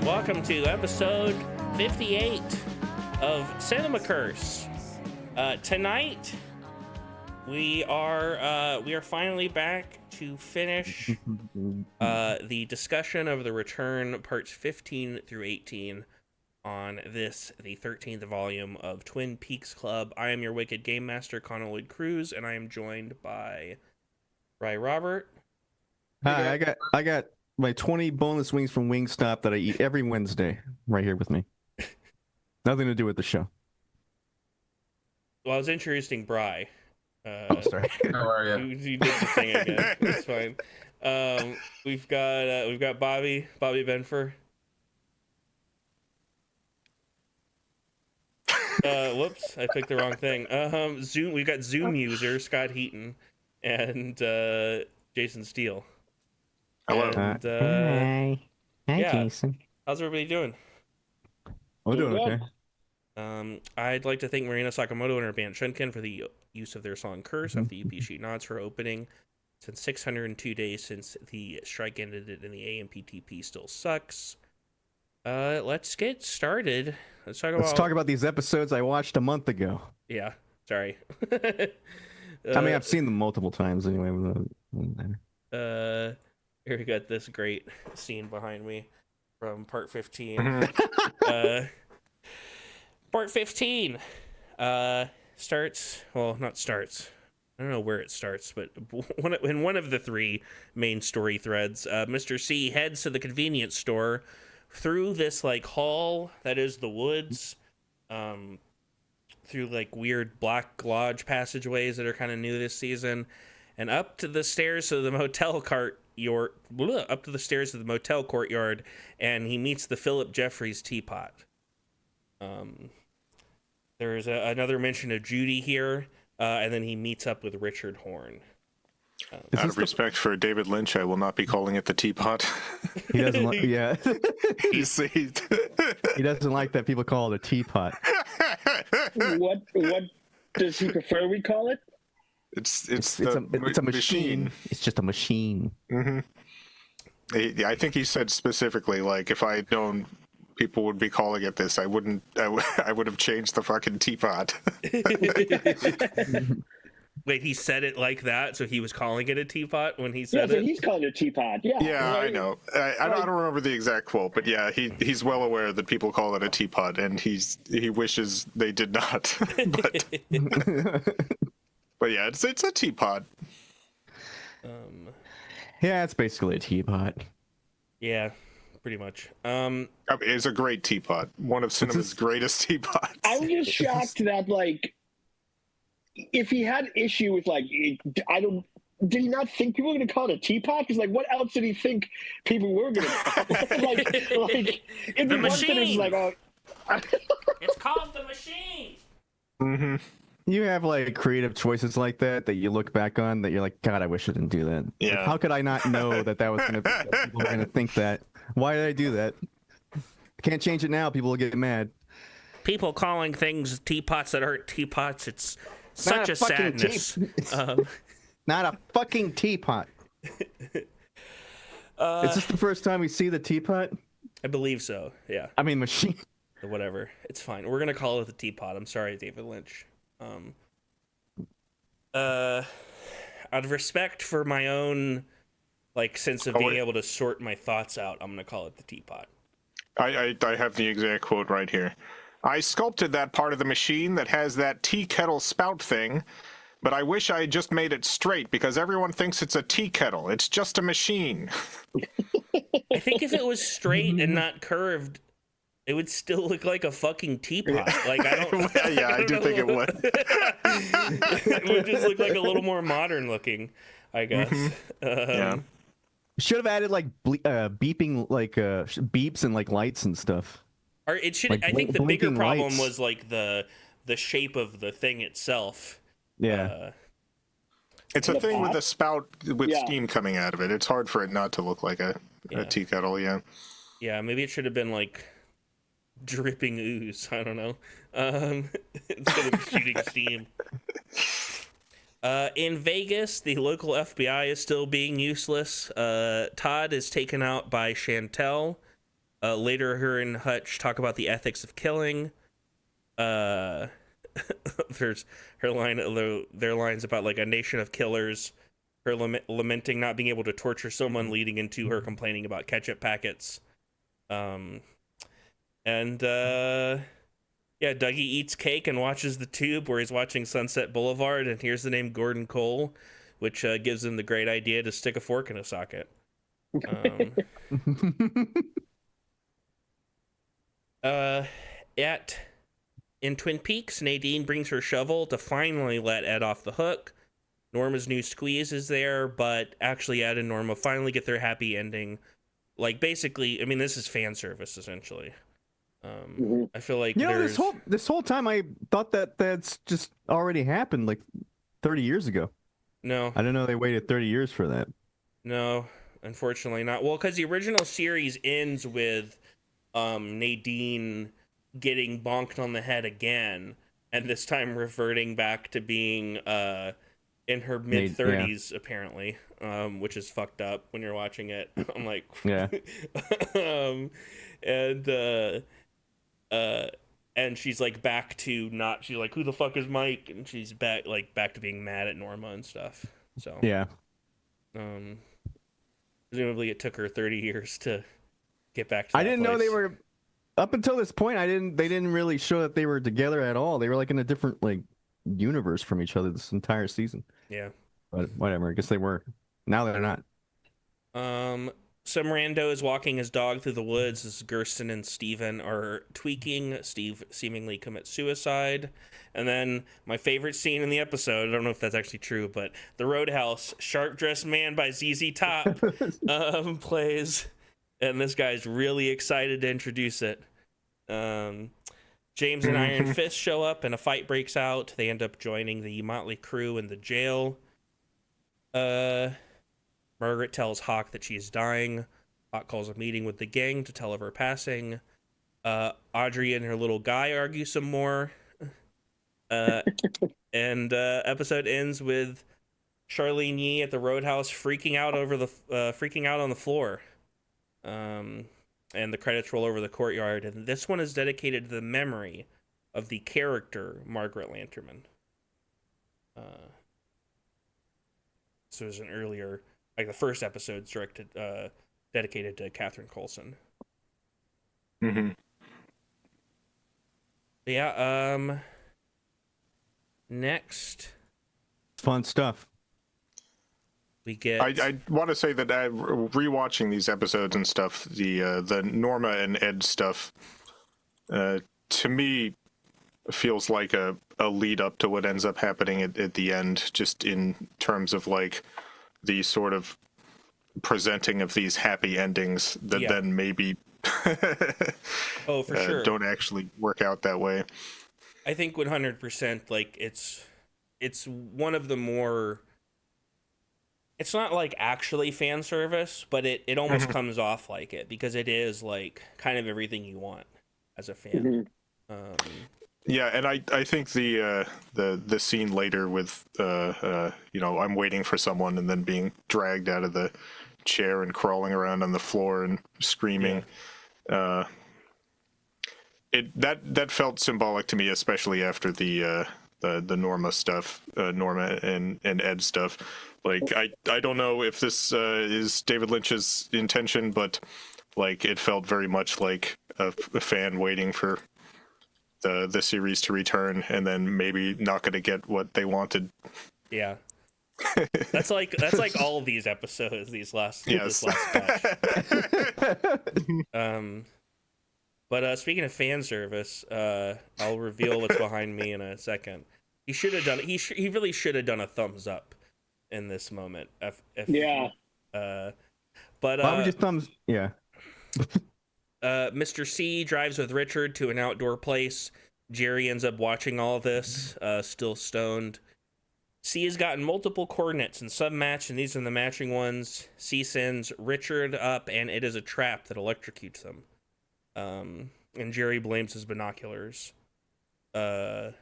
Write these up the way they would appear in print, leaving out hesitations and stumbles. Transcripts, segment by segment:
Welcome to episode 58 of Cinema Curse. Tonight we are finally back to finish the discussion of the return parts 15 through 18 on this, the 13th volume of Twin Peaks Club. I am your wicked game master, Connor LLoyd Crews, and I am joined by BrI Robert. Hi, I got my 20 boneless wings from Wingstop that I eat every Wednesday right here with me. Nothing to do with the show. Well, I was introducing BrI. Sorry. How are you? You did the thing again. It's fine. We've got Bobby Benfer. Whoops, I picked the wrong thing. Zoom. We've got Zoom user Scott Heaton and Jason Steele. Hello. Hi, yeah. Jason. How's everybody doing? We're doing okay. I'd like to thank Marina Sakamoto and her band Shunkin for the use of their song Curse off the UP Sheet Nods for opening. Since 602 days since the strike ended and the AMPTP still sucks. Let's get started. Let's talk about these episodes I watched a month ago. Yeah, sorry. I mean, I've seen them multiple times anyway. Here we got this great scene behind me from part 15. Part 15 starts, well, not starts. I don't know where it starts, but in one of the three main story threads, Mr. C heads to the convenience store through this like hall that is the woods, through like weird black lodge passageways that are kind of new this season, and up to the stairs of the motel courtyard, and he meets the Philip Jeffries teapot. There's another mention of Judy here, and then he meets up with Richard Horn. Out of respect for David Lynch, I will not be calling it the teapot. He doesn't like, yeah. He doesn't like that people call it a teapot. What does he prefer we call it? It's a machine. It's just a machine. Mm-hmm. I think he said specifically, like, if I had known people would be calling it this, I would have changed the fucking teapot. Wait, he said it like that, so he was calling it a teapot when he said it? Yeah, so he's calling it a teapot, yeah. Yeah, right? I know. I don't remember the exact quote, but yeah, he's well aware that people call it a teapot, and he wishes they did not. But yeah, it's a teapot. Yeah, it's basically a teapot. Yeah, pretty much. I mean, it's a great teapot. One of cinema's greatest teapots. I'm just shocked that, like, if he had issue with, like, did he not think people were going to call it a teapot? Because, like, what else did he think people were going to call it? like, it'd be one thing if it's like, oh. It's called the machine! Mm-hmm. You have, like, creative choices like that you look back on that you're like, God, I wish I didn't do that. Yeah. Like, how could I not know that was going to be, that people were going to think that? Why did I do that? I can't change it now. People will get mad. People calling things teapots that aren't teapots, it's such a sadness. Not a fucking teapot. Is this the first time we see the teapot? I believe so, yeah. I mean, machine. Whatever. It's fine. We're going to call it the teapot. I'm sorry, David Lynch. Out of respect for my own like sense of being able to sort my thoughts out, I'm gonna call it the teapot. I have the exact quote right here. I sculpted that part of the machine that has that tea kettle spout thing, but I wish I had just made it straight because everyone thinks it's a tea kettle. It's just a machine. I think if it was straight and not curved, it would still look like a fucking teapot. Like I don't. Yeah, I do think it would. It would just look like a little more modern looking, I guess. Yeah. Should have added like beeping, like beeps and like lights and stuff. Or it should. Like I think the bigger blinking problem lights. was like the shape of the thing itself. Yeah. It's a The thing with pot? a spout with Yeah. steam coming out of it. It's hard for it not to look like a tea kettle, yeah. Yeah, maybe it should have been like dripping ooze. I don't know. Instead of shooting steam. In Vegas, the local FBI is still being useless. Todd is taken out by Chantel. Later, her and Hutch talk about the ethics of killing. There's her line, their lines about like a nation of killers. Her lamenting not being able to torture someone, leading into her complaining about ketchup packets. Yeah, Dougie eats cake and watches the tube where he's watching Sunset Boulevard and hears the name Gordon Cole, which gives him the great idea to stick a fork in a socket. In Twin Peaks, Nadine brings her shovel to finally let Ed off the hook. Norma's new squeeze is there, but actually Ed and Norma finally get their happy ending. Like, basically, I mean, this is fan service, essentially. I feel like this whole time I thought that's just already happened like 30 years ago. No, I didn't know they waited 30 years for that. No, unfortunately not. Well, because the original series ends with Nadine getting bonked on the head again, and this time reverting back to being in her mid-30s, apparently, which is fucked up when you're watching it. I'm like, yeah. And she's like back to not. She's like, who the fuck is Mike? And she's back to being mad at Norma and stuff. So yeah. Presumably it took her 30 years to get back to I that didn't know place. they were up until this point. They didn't really show that they were together at all. They were like in a different like universe from each other this entire season. Yeah. But whatever. I guess they were. Now they're not. Some rando is walking his dog through the woods as Gersten and Steven are tweaking. Steve seemingly commits suicide. And then my favorite scene in the episode, I don't know if that's actually true, but The Roadhouse, Sharp Dressed Man by ZZ Top plays. And this guy's really excited to introduce it. James and Iron Fist show up and a fight breaks out. They end up joining the Motley Crew in the jail. Margaret tells Hawk that she's dying. Hawk calls a meeting with the gang to tell of her passing. Audrey and her little guy argue some more. And episode ends with Charlene Yee at the Roadhouse freaking out on the floor. And the credits roll over the courtyard. And this one is dedicated to the memory of the character Margaret Lanterman. So it was an earlier, like the first episode's dedicated to Catherine Coulson. Mm-hmm. Yeah. Next, Fun stuff. we get. I want to say that rewatching these episodes and stuff, the Norma and Ed stuff, to me, feels like a lead up to what ends up happening at the end, just in terms of like the sort of presenting of these happy endings that then maybe oh, for sure. don't actually work out that way. I think 100%. Like it's one of the more. It's not like actually fan service, but it almost comes off like it because it is like kind of everything you want as a fan. Yeah, and I think the scene later with I'm waiting for someone and then being dragged out of the chair and crawling around on the floor and screaming. That felt symbolic to me, especially after the the Norma stuff, Norma and Ed stuff. Like I don't know if this is David Lynch's intention, but like it felt very much like a fan waiting for the series to return, and then maybe not going to get what they wanted. Yeah. That's like all of these episodes, this last batch. But speaking of fan service, I'll reveal what's behind me in a second. He should have done. He really should have done a thumbs up in this moment. Yeah. But why would you thumbs? Yeah. Mr. C drives with Richard to an outdoor place. Jerry ends up watching all this, still stoned. C has gotten multiple coordinates in some match, and these are the matching ones. C sends Richard up, and it is a trap that electrocutes them. And Jerry blames his binoculars. This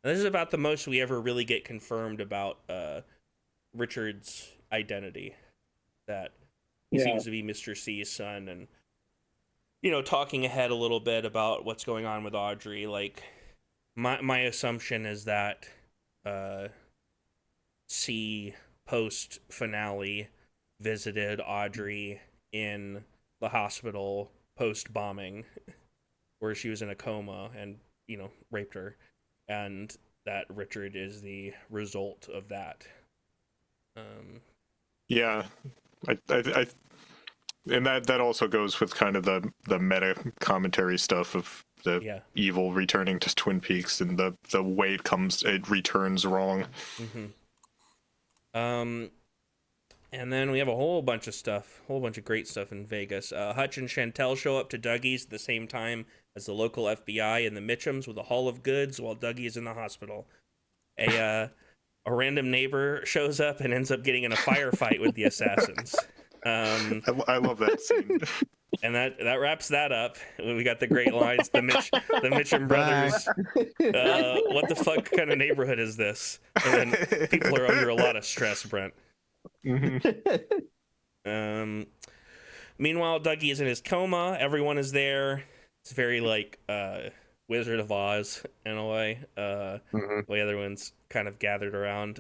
is about the most we ever really get confirmed about Richard's identity. That he seems to be Mr. C's son, and talking ahead a little bit about what's going on with Audrey. Like my assumption is that C post finale visited Audrey in the hospital post bombing, where she was in a coma and raped her, and that Richard is the result of that. Yeah, I and that also goes with kind of the meta commentary stuff of the evil returning to Twin Peaks, and the way it returns wrong. Mm-hmm. And then we have a whole bunch of great stuff in Vegas. Hutch and Chantel show up to Dougie's at the same time as the local FBI and the Mitchums with a haul of goods while Dougie is in the hospital. A random neighbor shows up and ends up getting in a firefight with the assassins. I love that scene. And that wraps that up. We got the great lines. The Mitchum brothers. What the fuck kind of neighborhood is this? And then people are under a lot of stress, Brent. Mm-hmm. Meanwhile, Dougie is in his coma. Everyone is there. It's very like Wizard of Oz in a way. The way everyone's kind of gathered around.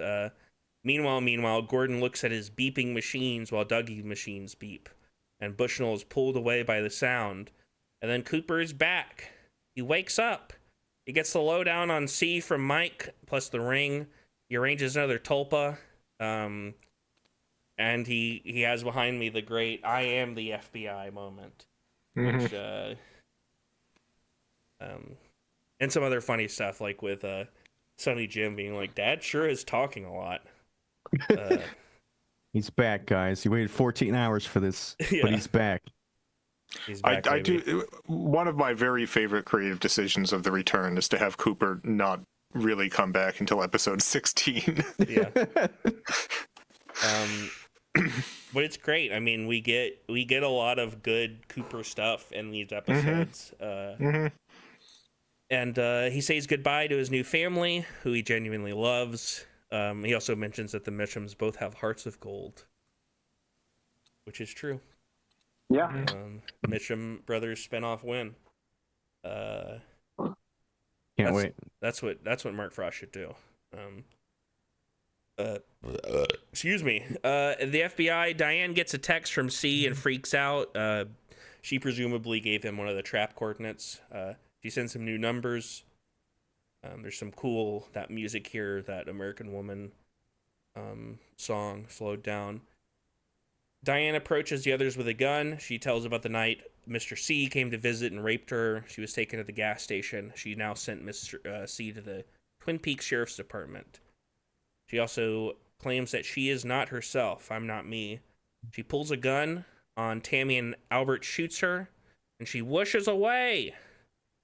Meanwhile, Gordon looks at his beeping machines while Dougie's machines beep. And Bushnell is pulled away by the sound. And then Cooper is back. He wakes up. He gets the lowdown on C from Mike, plus the ring. He arranges another tulpa. And he has behind me the great "I am the FBI" moment. Which, and some other funny stuff, like with Sonny Jim being like, "Dad sure is talking a lot." He's back, guys. He waited 14 hours for this, but he's back. He's back. I do. One of my very favorite creative decisions of the return is to have Cooper not really come back until episode 16. Yeah. But it's great. I mean, we get a lot of good Cooper stuff in these episodes. And he says goodbye to his new family, who he genuinely loves. He also mentions that the Mitchums both have hearts of gold, which is true. Yeah. Mitchum Brothers spinoff win. Can't wait. That's what Mark Frost should do. Excuse me. The FBI, Diane gets a text from C and freaks out. She presumably gave him one of the trap coordinates. She sends him new numbers. There's some cool that music here, that American Woman song, Slowed Down. Diane approaches the others with a gun. She tells about the night Mr. C came to visit and raped her. She was taken to the gas station. She now sent Mr. C to the Twin Peaks Sheriff's Department. She also claims that she is not herself. I'm not me. She pulls a gun on Tammy and Albert shoots her, and she whooshes away.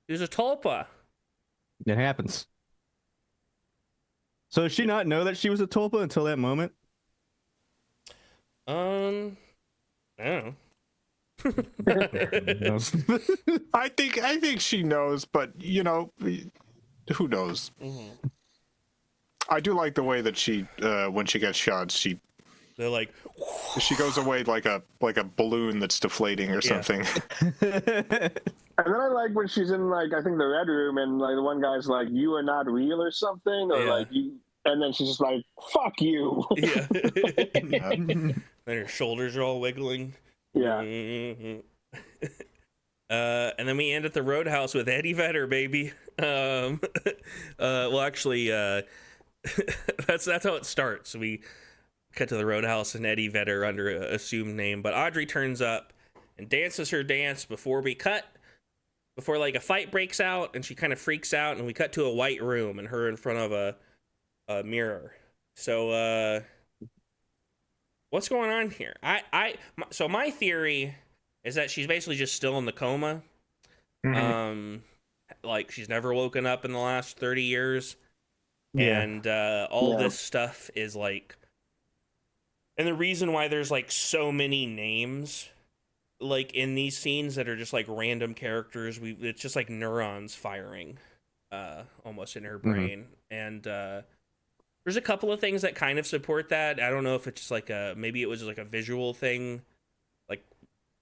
There's a tulpa. It happens. So did she not know that she was a tulpa until that moment? I don't know. I think she knows, but who knows? Mm-hmm. I do like the way that she, when she gets shot, they're like, she goes away like a balloon that's deflating or something. And then I like when she's in like I think the red room and like the one guy's like you are not real or something or like you, and then she's just like fuck you. Yeah. Then her shoulders are all wiggling. Yeah. And then we end at the Roadhouse with Eddie Vedder, baby. Well, actually, that's how it starts. We cut to the Roadhouse and Eddie Vedder under an assumed name, but Audrey turns up and dances her dance before like a fight breaks out, and she kind of freaks out, and we cut to a white room and her in front of a mirror. So, what's going on here? So my theory is that she's basically just still in the coma. Like she's never woken up in the last 30 years. Yeah. And all this stuff is like, and the reason why there's like so many names like in these scenes that are just like random characters, it's just like neurons firing almost in her brain. And there's a couple of things that kind of support that. I don't know if it's just like maybe it was like a visual thing, like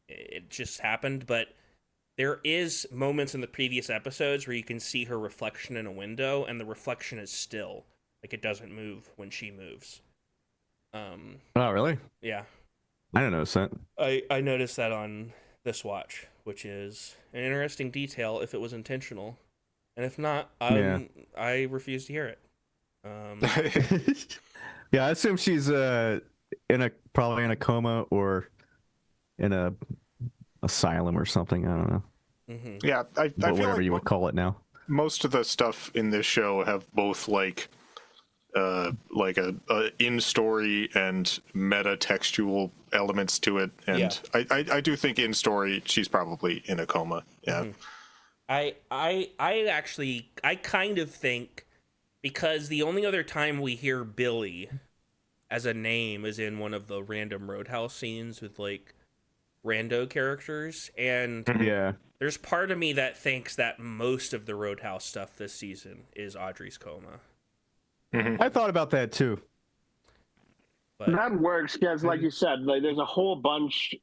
it just happened, but there is moments in the previous episodes where you can see her reflection in a window, and the reflection is still, like it doesn't move when she moves. Oh, really? Yeah. I didn't notice that. I noticed that on this watch, which is an interesting detail if it was intentional. And if not, I refuse to hear it. Yeah, I assume she's probably in a coma or in a asylum or something. I don't know. Mm-hmm. Yeah, I feel whatever like you would call it now. Most of the stuff in this show have both like a in-story and meta-textual elements to it, and I do think in-story she's probably in a coma. Yeah. I actually kind of think, because the only other time we hear Billy as a name is in one of the random Roadhouse scenes with like rando characters, and there's part of me that thinks that most of the Roadhouse stuff this season is Audrey's coma. I thought about that too. But that works because, like you said, like there's a whole bunch of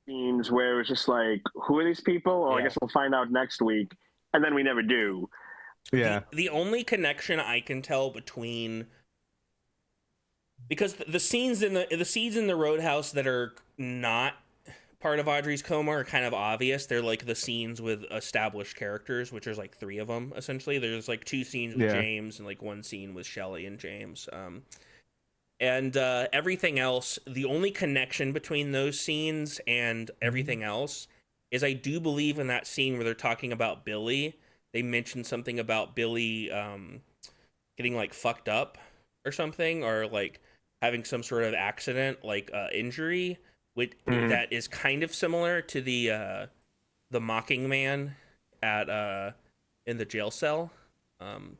scenes where it's just like, who are these people? Or I guess we'll find out next week, and then we never do. Yeah. The only connection I can tell between, because the scenes in the Roadhouse that are not part of Audrey's coma are kind of obvious. They're like the scenes with established characters, which there's like 3 of them essentially. There's like 2 scenes with James and like 1 scene with Shelley and James. And everything else, the only connection between those scenes and everything else is I do believe in that scene where they're talking about Billy, they mentioned something about Billy getting like fucked up or something, or like having some sort of accident, like injury, that is kind of similar to the mocking man at in the jail cell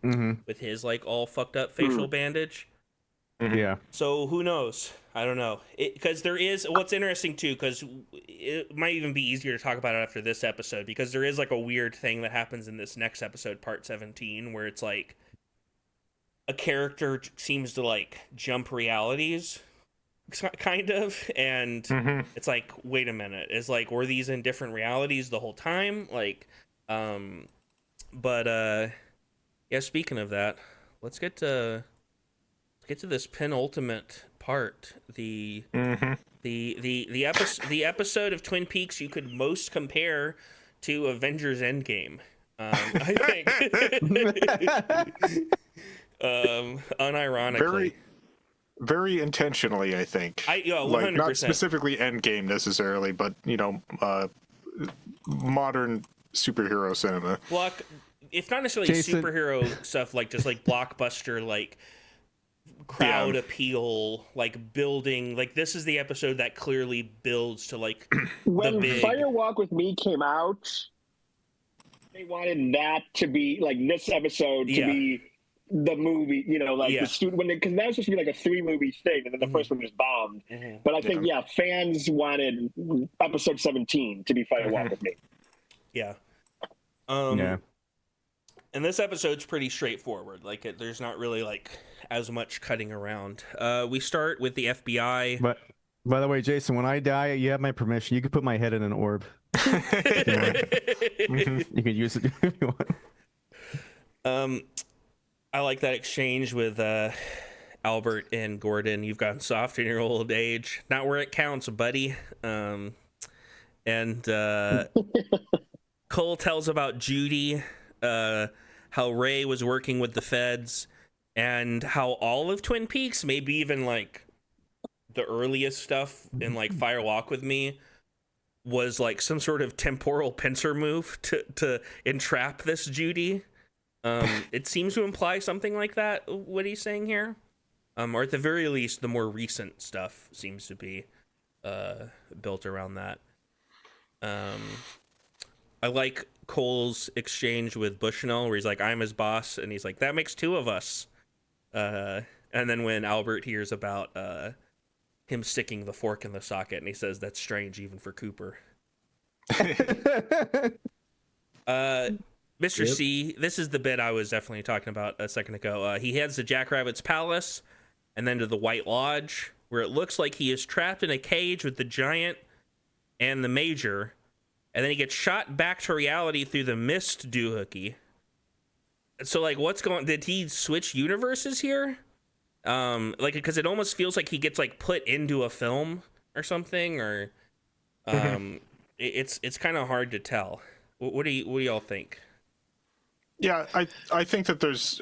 with his like all fucked up facial bandage. Yeah. So who knows? I don't know. Because there is, what's interesting too, because it might even be easier to talk about it after this episode, because there is like a weird thing that happens in this next episode, part 17, where it's like a character seems to like jump realities, kind of, and it's like, wait a minute, is like, were these in different realities the whole time? Like, but yeah, speaking of that, let's get to this penultimate part, the episode of Twin Peaks you could most compare to Avengers Endgame, I think. Unironically, very intentionally, I think. 100%. Like, not specifically Endgame necessarily, but modern superhero cinema. Well, it's not necessarily Jason. superhero stuff, like just like blockbuster, like crowd appeal, like building, like this is the episode that clearly builds to like when the big Fire Walk with Me came out, they wanted that to be like this episode to be the movie, the student, because that was supposed to be like a 3-movie thing, and then the first one was bombed. But I think fans wanted episode 17 to be Fire Walk with Me. And this episode's pretty straightforward. Like, there's not really like as much cutting around. We start with the FBI. But By the way, Jason, when I die, you have my permission. You can put my head in an orb. You can use it if you want. I like that exchange with Albert and Gordon. You've gotten soft in your old age. Not where it counts, buddy. And Cole tells about Judy, how Ray was working with the feds, and how all of Twin Peaks, maybe even like the earliest stuff in like Fire Walk with Me, was like some sort of temporal pincer move to entrap this Judy. It seems to imply something like that, what he's saying here. Or at the very least, the more recent stuff seems to be built around that. I like Cole's exchange with Bushnell, where he's like, I'm his boss, and he's like, that makes two of us. And then when Albert hears about him sticking the fork in the socket, and he says, that's strange even for Cooper. Mr. C, this is the bit I was definitely talking about a second ago. He heads to Jackrabbit's palace and then to the White Lodge, where it looks like he is trapped in a cage with the Giant and the Major, and then he gets shot back to reality through the mist doohickey. So, like, did he switch universes here? Like, because it almost feels like he gets, like, put into a film or something, or it's kind of hard to tell. What do y'all think? Yeah, I think that there's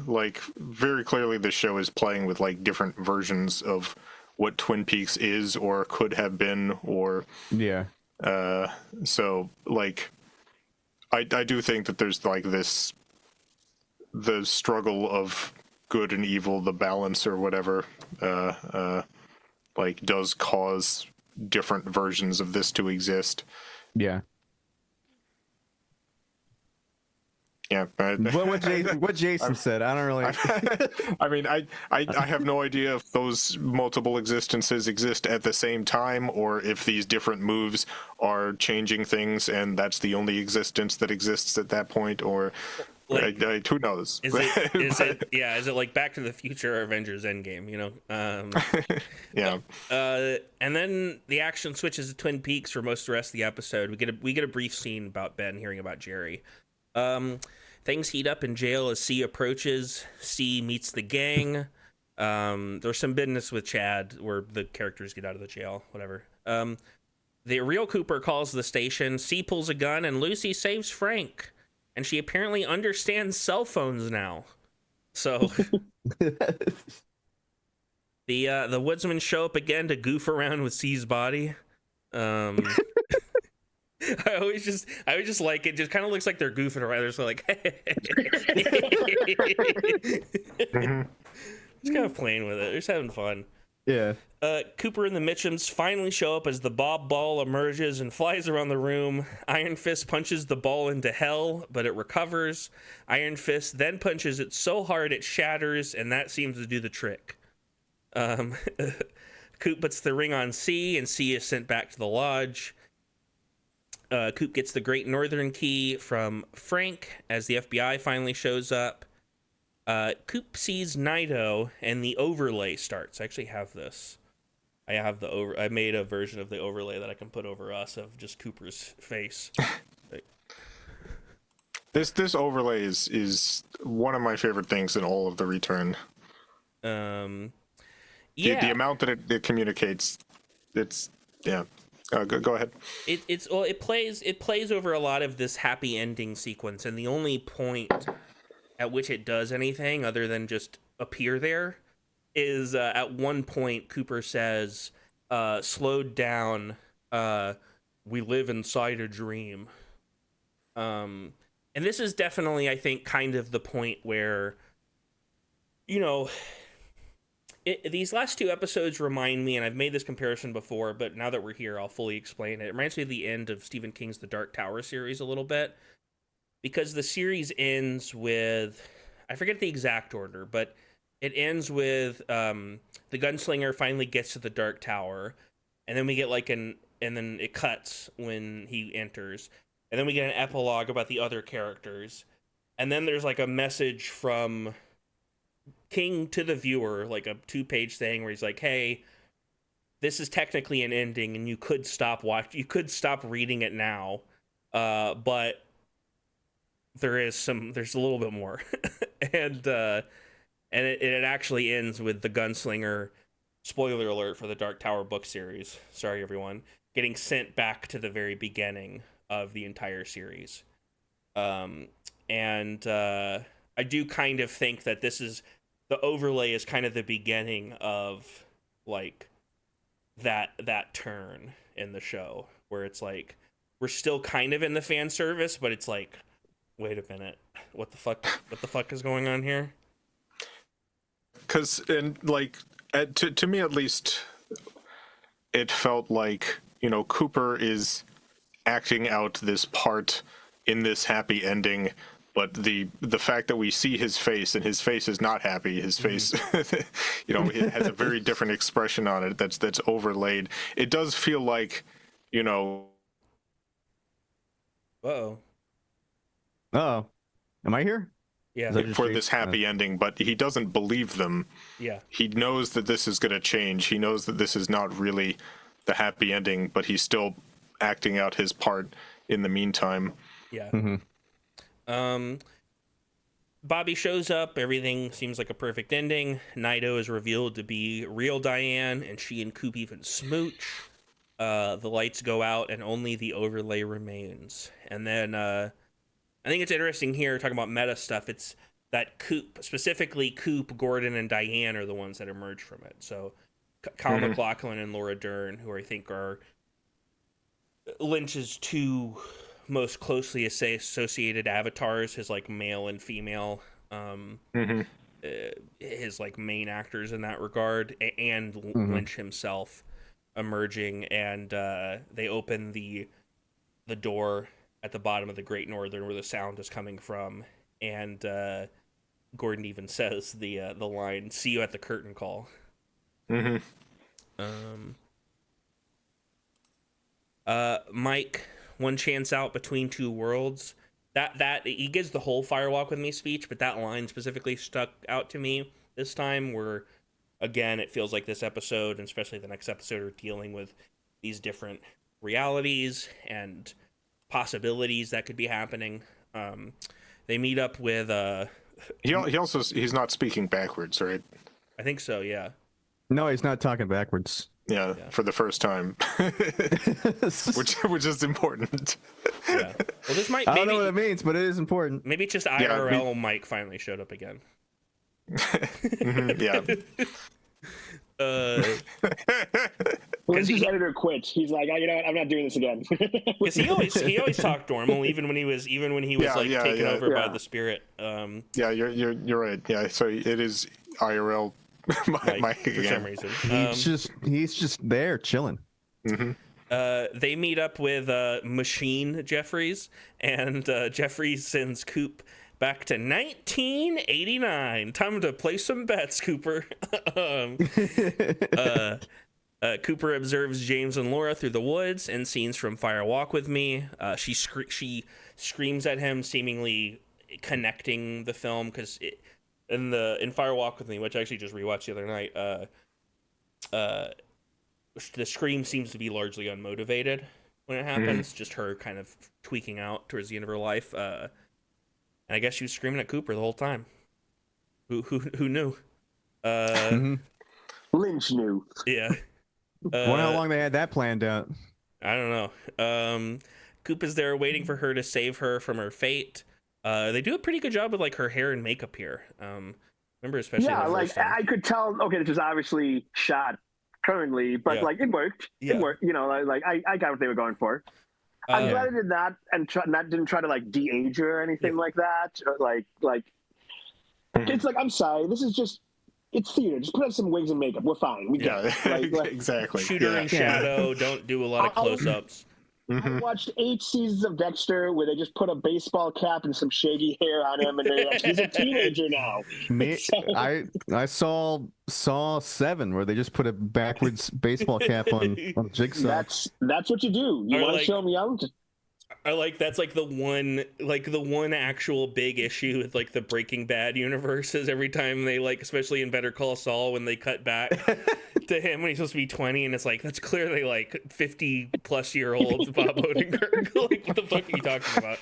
like very clearly the show is playing with like different versions of what Twin Peaks is or could have been, or Yeah. so like I do think that there's like the struggle of good and evil, the balance or whatever, like does cause different versions of this to exist. Yeah. Yeah, What Jason said, I don't really. I mean, I have no idea if those multiple existences exist at the same time, or if these different moves are changing things, and that's the only existence that exists at that point, or like, who knows? Is it like Back to the Future or Avengers Endgame? You know. Yeah. And then the action switches to Twin Peaks for most of the rest of the episode. We get a brief scene about Ben hearing about Jerry. Things heat up in jail as C approaches. C meets the gang. There's some business with Chad where the characters get out of the jail, whatever. The real Cooper calls the station. C pulls a gun and Lucy saves Frank. And she apparently understands cell phones now. So the woodsmen show up again to goof around with C's body. I always just like it. Just kind of looks like they're goofing around. They're just like, just kind of playing with it. They're just having fun. Yeah. Cooper and the Mitchums finally show up as the Bob ball emerges and flies around the room. Iron Fist punches the ball into hell, but it recovers. Iron Fist then punches it so hard it shatters, and that seems to do the trick. Coop puts the ring on C, and C is sent back to the lodge. Coop gets the Great Northern Key from Frank as the FBI finally shows up. Coop sees Naito and the overlay starts. I actually have this. I made a version of the overlay that I can put over us of just Cooper's face. This overlay is one of my favorite things in all of the Return. Yeah. The amount that it communicates, it's yeah. Go ahead. It plays over a lot of this happy ending sequence, and the only point at which it does anything other than just appear there is at one point Cooper says, "Slowed down. We live inside a dream." And this is definitely, I think, kind of the point where, you know. These last two episodes remind me, and I've made this comparison before, but now that we're here, I'll fully explain it. It reminds me of the end of Stephen King's The Dark Tower series a little bit, because the series ends with, I forget the exact order, but it ends with the gunslinger finally gets to the Dark Tower, and then we get and then it cuts when he enters, and then we get an epilogue about the other characters, and then there's like a message from King to the viewer, like a 2-page thing where he's like, hey, this is technically an ending, and you could stop reading it now, but there's a little bit more, and it actually ends with the gunslinger. Spoiler alert for the Dark Tower book series. Sorry, everyone. Getting sent back to the very beginning of the entire series. I do kind of think that the overlay is kind of the beginning of, like, that turn in the show, where it's like, we're still kind of in the fan service, but it's like, wait a minute, what the fuck is going on here? Because, to me at least, it felt like, Cooper is acting out this part in this happy ending, but the fact that we see his face, and his face is not happy, his face, it has a very different expression on it that's overlaid. It does feel like, Uh-oh. Am I here? Yeah. For this happy ending, but he doesn't believe them. Yeah. He knows that this is going to change. He knows that this is not really the happy ending, but he's still acting out his part in the meantime. Yeah. Bobby shows up. Everything seems like a perfect ending. Naito is revealed to be real Diane, and she and Coop even smooch. The lights go out, and only the overlay remains. And then I think it's interesting here, talking about meta stuff. It's that specifically Coop, Gordon, and Diane are the ones that emerge from it. So Kyle MacLachlan and Laura Dern, who I think are Lynch's two most closely associated avatars, his like male and female, his like main actors in that regard, and Lynch himself emerging, and they open the door at the bottom of the Great Northern where the sound is coming from, and Gordon even says the line, "See you at the curtain call." Mike, one chance out between two worlds. That he gives the whole Firewalk with Me speech, but that line specifically stuck out to me this time, where again it feels like this episode, and especially the next episode, are dealing with these different realities and possibilities that could be happening. They meet up with he's not speaking backwards, right? I think so, yeah. No, he's not talking backwards. Yeah, for the first time, which is important. Yeah. Well, this might. I don't know what it means, but it is important. Maybe it's just IRL. Mike finally showed up again. Yeah. His editor quit. He's like, you know what? I'm not doing this again. Because he always talked normal, even when he was taken over by the spirit. Yeah, you're right. Yeah, so it is IRL. Mike for some reason. He's just there chilling. They meet up with Machine Jeffries, and Jeffries sends Coop back to 1989. Time to play some bets, Cooper. Cooper observes James and Laura through the woods and scenes from Fire Walk with Me. She screams at him, seemingly connecting the film, because in Fire Walk with Me, which I actually just rewatched the other night, the scream seems to be largely unmotivated when it happens, just her kind of tweaking out towards the end of her life. And I guess she was screaming at Cooper the whole time. Who knew? Lynch knew. Yeah. Wonder how long they had that planned out. I don't know. Coop is there waiting for her to save her from her fate. They do a pretty good job with like her hair and makeup here. Remember, especially the first time. I could tell. Okay, this is obviously shot currently, but like it worked. Yeah. It worked. You know, like I got what they were going for. I'm glad I did that and didn't try to like de-age her or anything like that. Or, like it's like, I'm sorry, this is just. It's theater. Just put on some wigs and makeup. We're fine. We got it. Exactly. Shoot her in shadow. Don't do a lot of close-ups. I watched 8 seasons of Dexter where they just put a baseball cap and some shaggy hair on him, and they're like, he's a teenager now. I saw Saw 7 where they just put a backwards baseball cap on Jigsaw. That's what you do. You want to show him young? I like that's like the one actual big issue with like the Breaking Bad universe is every time they like, especially in Better Call Saul, when they cut back to him when he's supposed to be 20, and it's like, that's clearly like 50-plus-year-old Bob Odenkirk. Like, what the fuck are you talking about?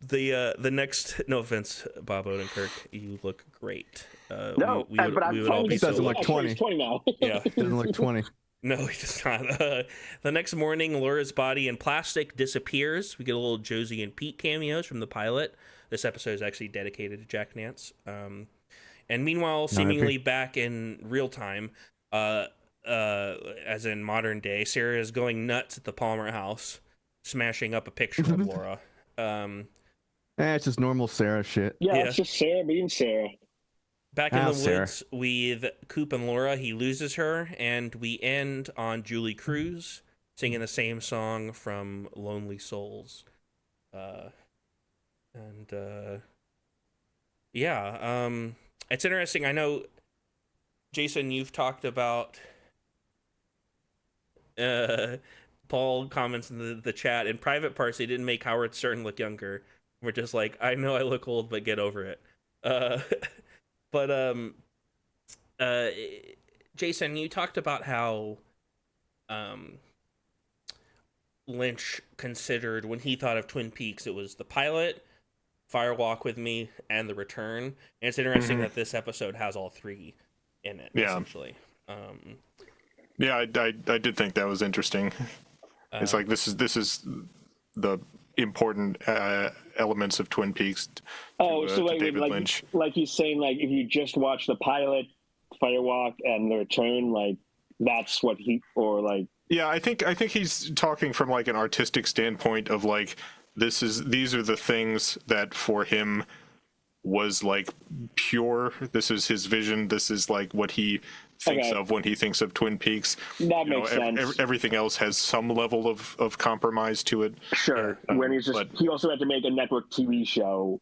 The next, no offense, Bob Odenkirk, you look great. No, we would, but I'm we would all be He doesn't so look lucky. 20. He's 20 now. Yeah. Doesn't look 20. No, he does not. The next morning, Laura's body in plastic disappears. We get a little Josie and Pete cameos from the pilot. This episode is actually dedicated to Jack Nance. And meanwhile, seemingly back in real time, as in modern day, Sarah is going nuts at the Palmer house, smashing up a picture of Laura. It's just normal Sarah shit. Yeah, Yeah. it's just Sarah being Sarah. Back in the Sarah. woods with Coop and Laura, he loses her, and we end on Julie Crews singing the same song from Lonely Souls. It's interesting. I know, Jason, you've talked about Paul comments in the chat. In private parts, they didn't make Howard Stern look younger. We're just like, I know I look old, but get over it. Jason, you talked about how Lynch considered, when he thought of Twin Peaks, it was the pilot, Fire Walk with Me, and The Return. And it's interesting that this episode has all three in it, essentially. Yeah, I did think that was interesting. It's like this is the important elements of Twin Peaks to David Lynch. Like he's saying, like, if you just watch the pilot, Firewalk, and The Return, like, that's what he, or like. Yeah, I think he's talking from like an artistic standpoint of like, these are the things that for him was like pure. This is his vision. This is like what he thinks of when he thinks of Twin Peaks. That makes sense. Everything else has some level of compromise to it. Sure. When he's just, he also had to make a network TV show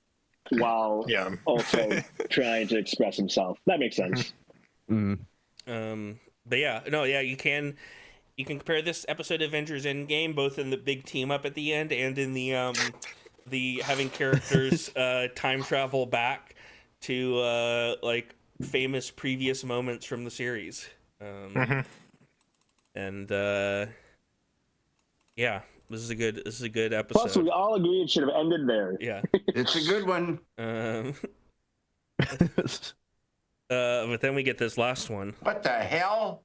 while also trying to express himself. That makes sense. But you can compare this episode of Avengers Endgame, both in the big team up at the end and in the having characters time travel back to like famous previous moments from the series. This is a good episode. Plus, we all agree it should have ended there. Yeah. It's a good one. But then we get this last one. What the hell?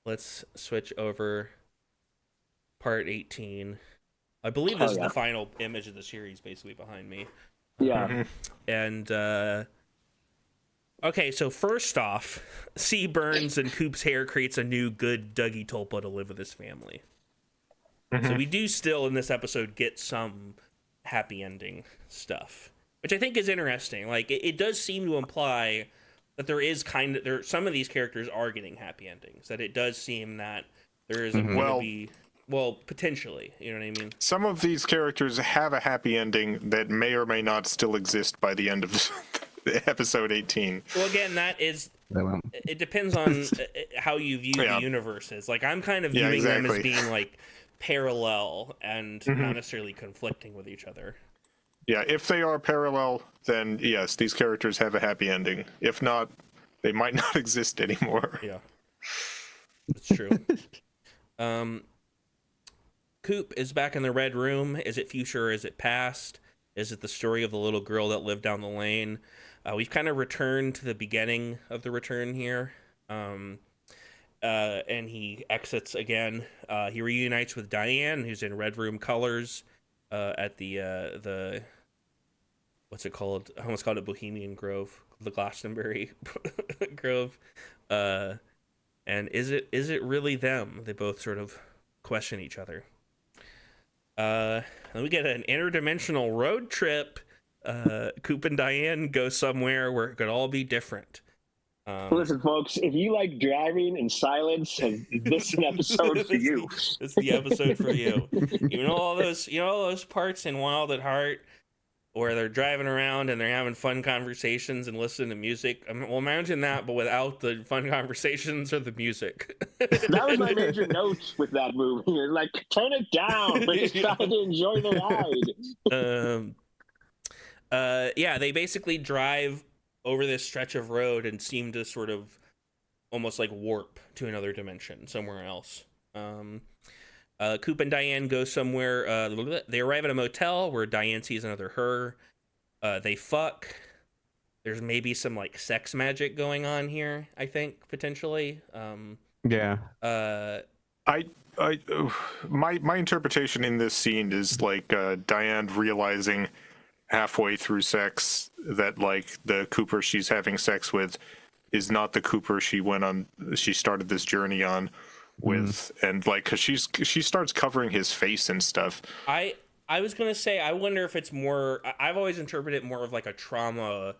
Let's switch over. Part 18. I believe this is the final image of the series, basically behind me. Yeah. And okay, so first off, C. Burns and Coop's hair creates a new good Dougie Tulpa to live with his family. So we do still in this episode get some happy ending stuff, which I think is interesting. Like it does seem to imply that there is some of these characters are getting happy endings. That it does seem that there is going to be. Well, potentially, you know what I mean? Some of these characters have a happy ending that may or may not still exist by the end of episode 18. Well, again, it depends on how you view the universes. Like, I'm kind of viewing them as being, like, parallel and not necessarily conflicting with each other. Yeah, if they are parallel, then yes, these characters have a happy ending. If not, they might not exist anymore. Yeah. That's true. Coop is back in the Red Room. Is it future or is it past? Is it the story of the little girl that lived down the lane? We've kind of returned to the beginning of the return here. And he exits again. He reunites with Diane, who's in Red Room colors at the what's it called? I almost called it Bohemian Grove, the Glastonbury Grove. And is it really them? They both sort of question each other. Then we get an interdimensional road trip. Coop and Diane go somewhere where it could all be different. Listen, folks, if you like driving in silence, this is an episode for you. It's the episode for you. You know all those parts in Wild at Heart where they're driving around and they're having fun conversations and listening to music. Well, imagine that, but without the fun conversations or the music. That was my major note with that movie. Like, turn it down. We're just trying to enjoy the ride. Yeah, they basically drive over this stretch of road and seem to sort of almost like warp to another dimension somewhere else. Coop and Diane go somewhere. They arrive at a motel where Diane sees another her. They fuck. There's maybe some like sex magic going on here, I think, potentially. Yeah. My interpretation in this scene is like Diane realizing halfway through sex that like the Cooper she's having sex with is not the Cooper she started this journey on with, and like because she starts covering his face and stuff. I was gonna say, I wonder if it's more. I've always interpreted it more of like a trauma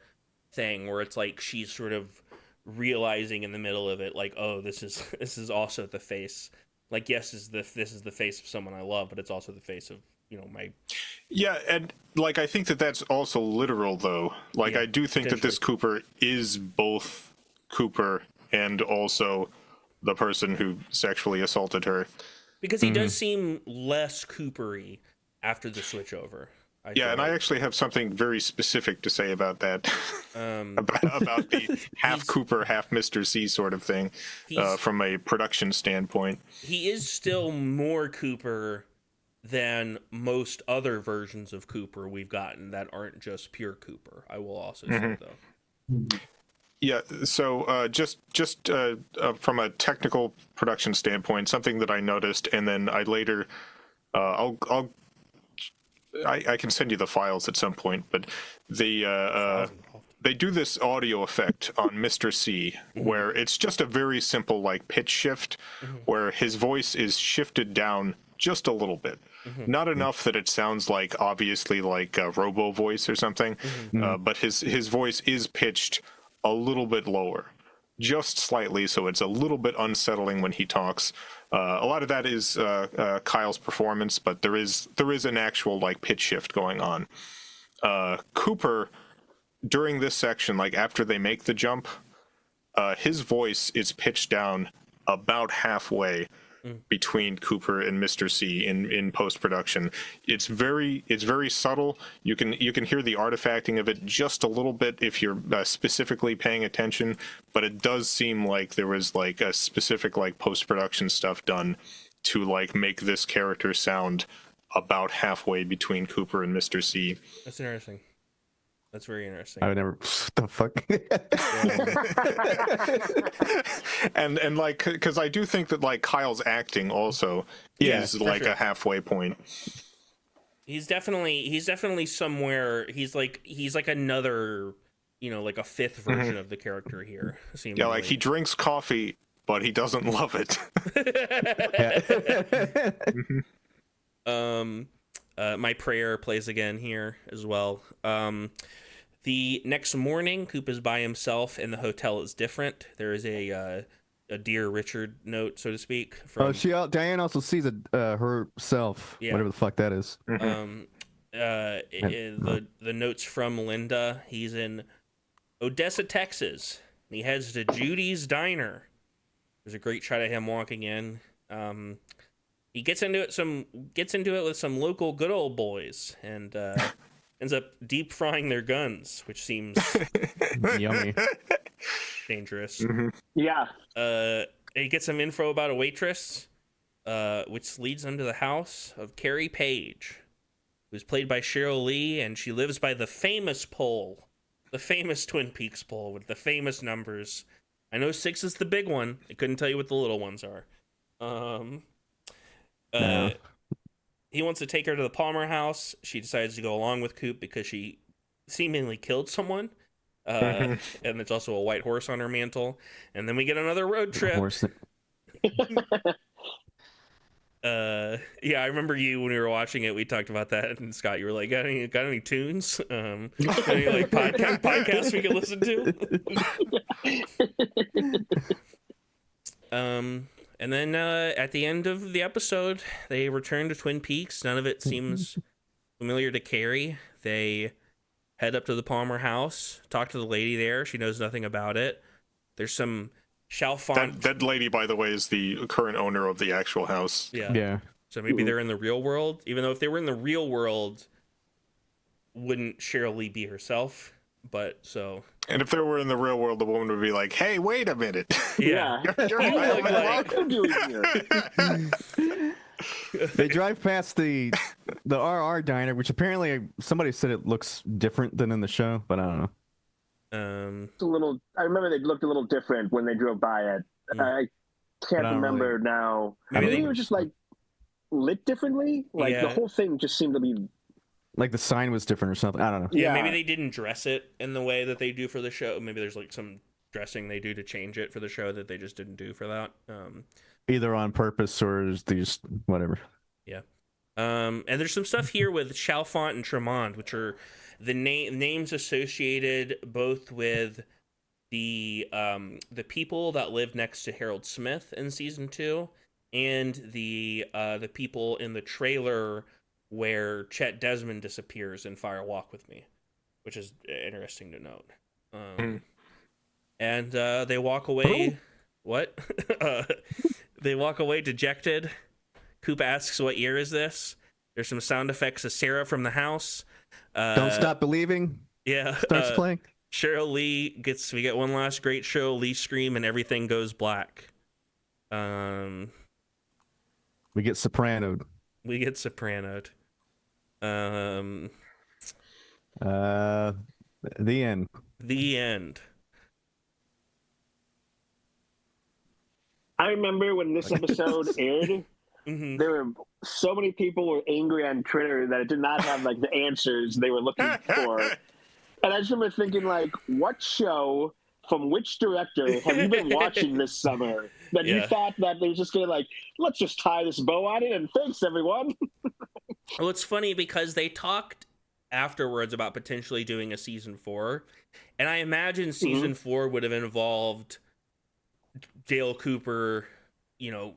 thing, where it's like she's sort of realizing in the middle of it, like, oh, this is also the face. Like, yes, this is the face of someone I love, but it's also the face of, you know, my. Yeah, and like I think that's also literal though. Like Yeah, I do think that this Cooper is both Cooper and also the person who sexually assaulted her. Because he does seem less Coopery after the switch over. I actually have something very specific to say about that. about the half Cooper, half Mr. C sort of thing from a production standpoint. He is still more Cooper than most other versions of Cooper we've gotten that aren't just pure Cooper. I will also say, though. Yeah, so just from a technical production standpoint, something that I noticed, and then I later, I can send you the files at some point, but they do this audio effect on Mr. C where it's just a very simple like pitch shift where his voice is shifted down just a little bit. Not enough that it sounds like obviously like a robo voice or something, but his voice is pitched a little bit lower, just slightly, so it's a little bit unsettling when he talks. A lot of that is Kyle's performance, but there is an actual like pitch shift going on. Cooper, during this section, like after they make the jump, his voice is pitched down about halfway between Cooper and Mr. C in post-production. It's very subtle. You can hear the artifacting of it just a little bit if you're specifically paying attention, but it does seem like there was like a specific like post-production stuff done to like make this character sound about halfway between Cooper and Mr. C. That's interesting. That's very interesting. I would never. The fuck. and like, because I do think that like Kyle's acting also is like a halfway point. He's definitely somewhere. He's like another, you know, like a fifth version of the character here. Seemingly. Yeah, like he drinks coffee, but he doesn't love it. My prayer plays again here as well. The next morning, Coop is by himself, and the hotel is different. There is a Dear Richard note, so to speak. From, Diane also sees herself, whatever the fuck that is. The notes from Linda. He's in Odessa, Texas. He heads to Judy's Diner. There's a great shot of him walking in. He gets into it with some local good old boys, and ends up deep frying their guns, which seems yummy, dangerous. Yeah. He gets some info about a waitress, which leads him to the house of Carrie Page, who's played by Cheryl Lee, and she lives by the famous pole, the famous Twin Peaks pole with the famous numbers. I know 6 is the big one. I couldn't tell you what the little ones are. He wants to take her to the Palmer house. She decides to go along with Coop because she seemingly killed someone. And there's also a white horse on her mantle. And then we get another road trip. Yeah, I remember you when we were watching it. We talked about that, and Scott, you were like, "Got any tunes? Any like podcasts we can listen to?" And then at the end of the episode, they return to Twin Peaks. None of it seems familiar to Carrie. They head up to the Palmer house, talk to the lady there. She knows nothing about it. There's some Chalfont. That lady, by the way, is the current owner of the actual house. Yeah. So maybe they're in the real world. Even though if they were in the real world, wouldn't Cheryl Lee be herself, but so. And if they were in the real world, the woman would be like, "Hey, wait a minute." Yeah. You're You right. look like- What are you doing here? They drive past the RR diner, which apparently somebody said it looks different than in the show, but I don't know. It's a little. I remember they looked a little different when they drove by it. I can't But I don't remember now. Maybe Maybe they- it was just like lit differently. Like the Yeah. whole thing just seemed to be. Like the sign was different or something. I don't know. Yeah, Yeah. maybe they didn't dress it in the way that they do for the show. Maybe there's like some dressing they do to change it for the show that they just didn't do for that. Either on purpose or they just whatever. And there's some stuff here with Chalfont and Tremond, which are the names associated both with the people that live next to Harold Smith in season 2, and the people in the trailer where Chet Desmond disappears in Fire Walk with Me, which is interesting to note. And they walk away. What? They walk away dejected. Coop asks, "What year is this?" There's some sound effects of Sarah from the house. Don't Stop Believing Yeah. starts playing. Cheryl Lee we get one last great show, Lee scream, and everything goes black. We get sopranoed. We get sopranoed. The end. The end. I remember when this episode aired, Mm-hmm. there were so many people were angry on Twitter that it did not have like the answers they were looking for. And I just remember thinking, like, what show from which director have you been watching this summer that you thought that they were just gonna like, let's just tie this bow on it and thanks everyone. Well, it's funny because they talked afterwards about potentially doing a season 4, and I imagine season 4 would have involved Dale Cooper,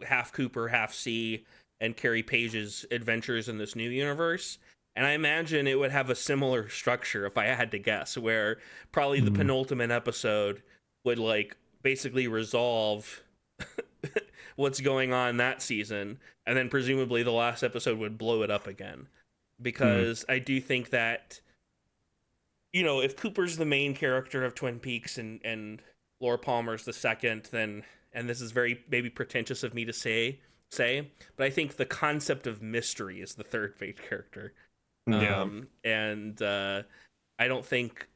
half Cooper, half C, and Carrie Page's adventures in this new universe. And I imagine it would have a similar structure, if I had to guess, where probably the penultimate episode would like basically resolve what's going on that season, and then presumably the last episode would blow it up again. Because I do think that, if Cooper's the main character of Twin Peaks and Laura Palmer's the second, then, and this is very maybe pretentious of me to say, but I think the concept of mystery is the third main character. And I don't think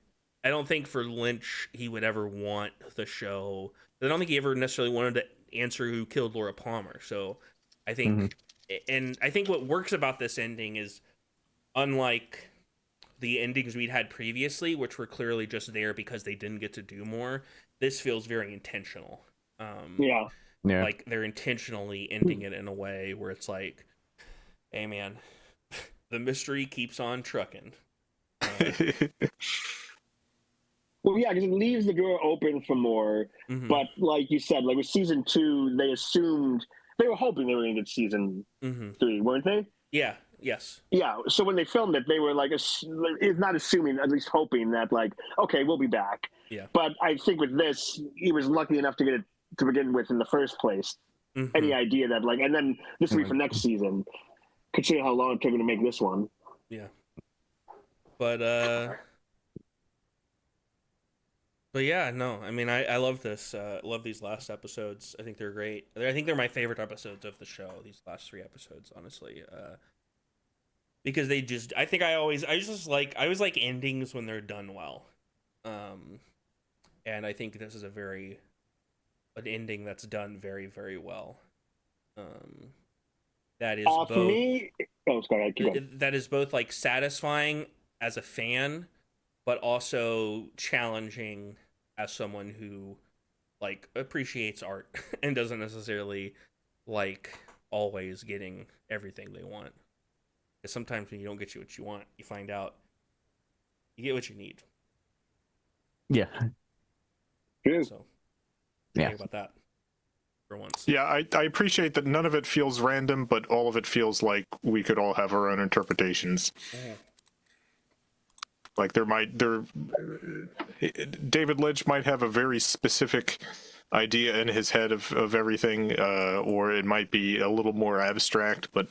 for Lynch he would ever want the show. I don't think he ever necessarily wanted to answer who killed Laura Palmer. So I think, and I think what works about this ending is, unlike the endings we'd had previously, which were clearly just there because they didn't get to do more, this feels very intentional. Yeah. Like they're intentionally ending it in a way where it's like, hey man, the mystery keeps on trucking. Well, yeah, because it leaves the door open for more. But like you said, like with season 2, they were hoping they were going to get season 3, weren't they? Yeah. Yes. Yeah. So when they filmed it, they were like, it's not assuming, at least hoping that like, okay, we'll be back. Yeah. But I think with this, he was lucky enough to get it to begin with in the first place. Any idea that like, and then this will be for next season. Consider how long it took him to make this one. Yeah. But yeah, no, I mean, I love this. Love these last episodes. I think they're great. I think they're my favorite episodes of the show. These last 3 episodes, honestly, because they just. I think I always like endings when they're done well, and I think this is an ending that's done very, very well. That is both. For me, sorry, keep going. That is both like satisfying as a fan, but also challenging as someone who like appreciates art and doesn't necessarily like always getting everything they want. Because sometimes when you don't get what you want, you find out you get what you need. Yeah. True. So Yeah. think about that for once. Yeah, I appreciate that none of it feels random, but all of it feels like we could all have our own interpretations. Like David Lynch might have a very specific idea in his head of everything, or it might be a little more abstract, but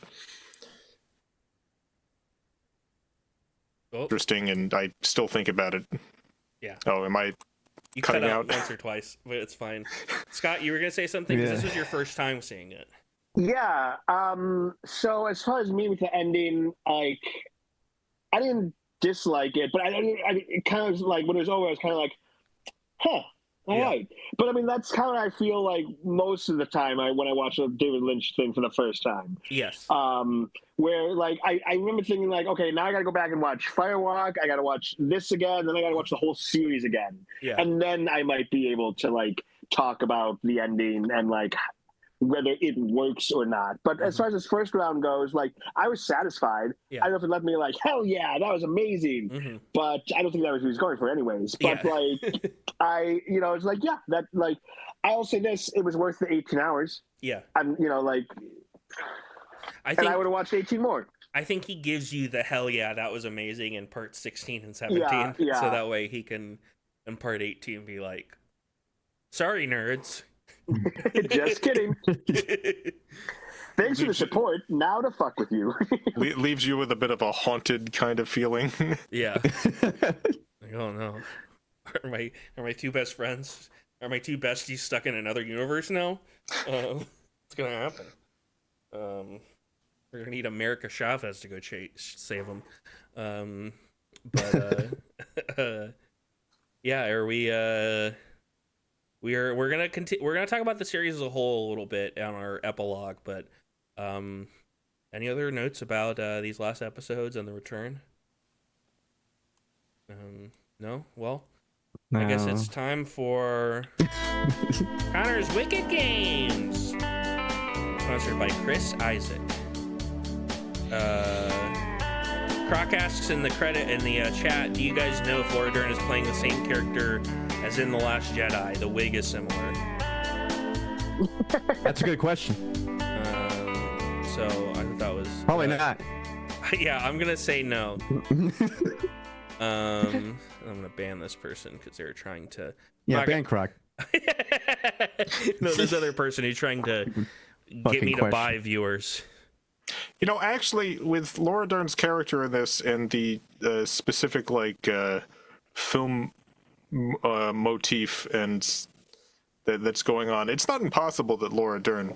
Oh, interesting, and I still think about it. yeah. Oh, am I You cutting cut out out? once or twice, but it's fine. Scott, you were gonna say something? 'Cause this was your first time seeing it. Yeah. So as far as me with the ending, like, I didn't dislike it, but I it kind of was like when it was over, I was kind of like, huh. All Yeah. right. But I mean, that's kind of I feel like most of the time when I watch a David Lynch thing for the first time. Yes. Where like I remember thinking like, okay, now I got to go back and watch Firewalk. I got to watch this again, then I got to watch the whole series again, Yeah. and then I might be able to like talk about the ending and like whether it works or not. But as far as this first round goes, like I was satisfied. Yeah. I don't know if it left me like, hell yeah, that was amazing. But I don't think that was what he was going for anyways. But like it's like, yeah, that like I'll say this, it was worth the 18 hours. Yeah. And like I think I would have watched 18 more. I think he gives you the hell yeah, that was amazing in parts 16 and 17. Yeah. So that way he can in part 18 be like, sorry nerds. Just kidding. Thanks for the support. Now to fuck with you. Leaves you with a bit of a haunted kind of feeling. Yeah. Like, oh no. Are my two best friends? Are my two besties stuck in another universe now? What's gonna happen? We're gonna need America Chavez to go save them. Yeah. Are we? We're gonna continue. We're gonna talk about the series as a whole a little bit on our epilogue. But any other notes about these last episodes and the return? No. Well, I guess it's time for Connor's Wicked Games, sponsored by Chris Isaac. Croc asks in the chat, do you guys know if Laura Dern is playing the same character as in The Last Jedi? The wig is similar. That's a good question. So I thought that was Probably not. Yeah, I'm gonna say no. I'm gonna ban this person because they're trying to. Yeah, ban Croc. No, this other person who's trying to get me to buy viewers. You know, actually, with Laura Dern's character in this and the specific like film motif and that's going on, it's not impossible that Laura Dern's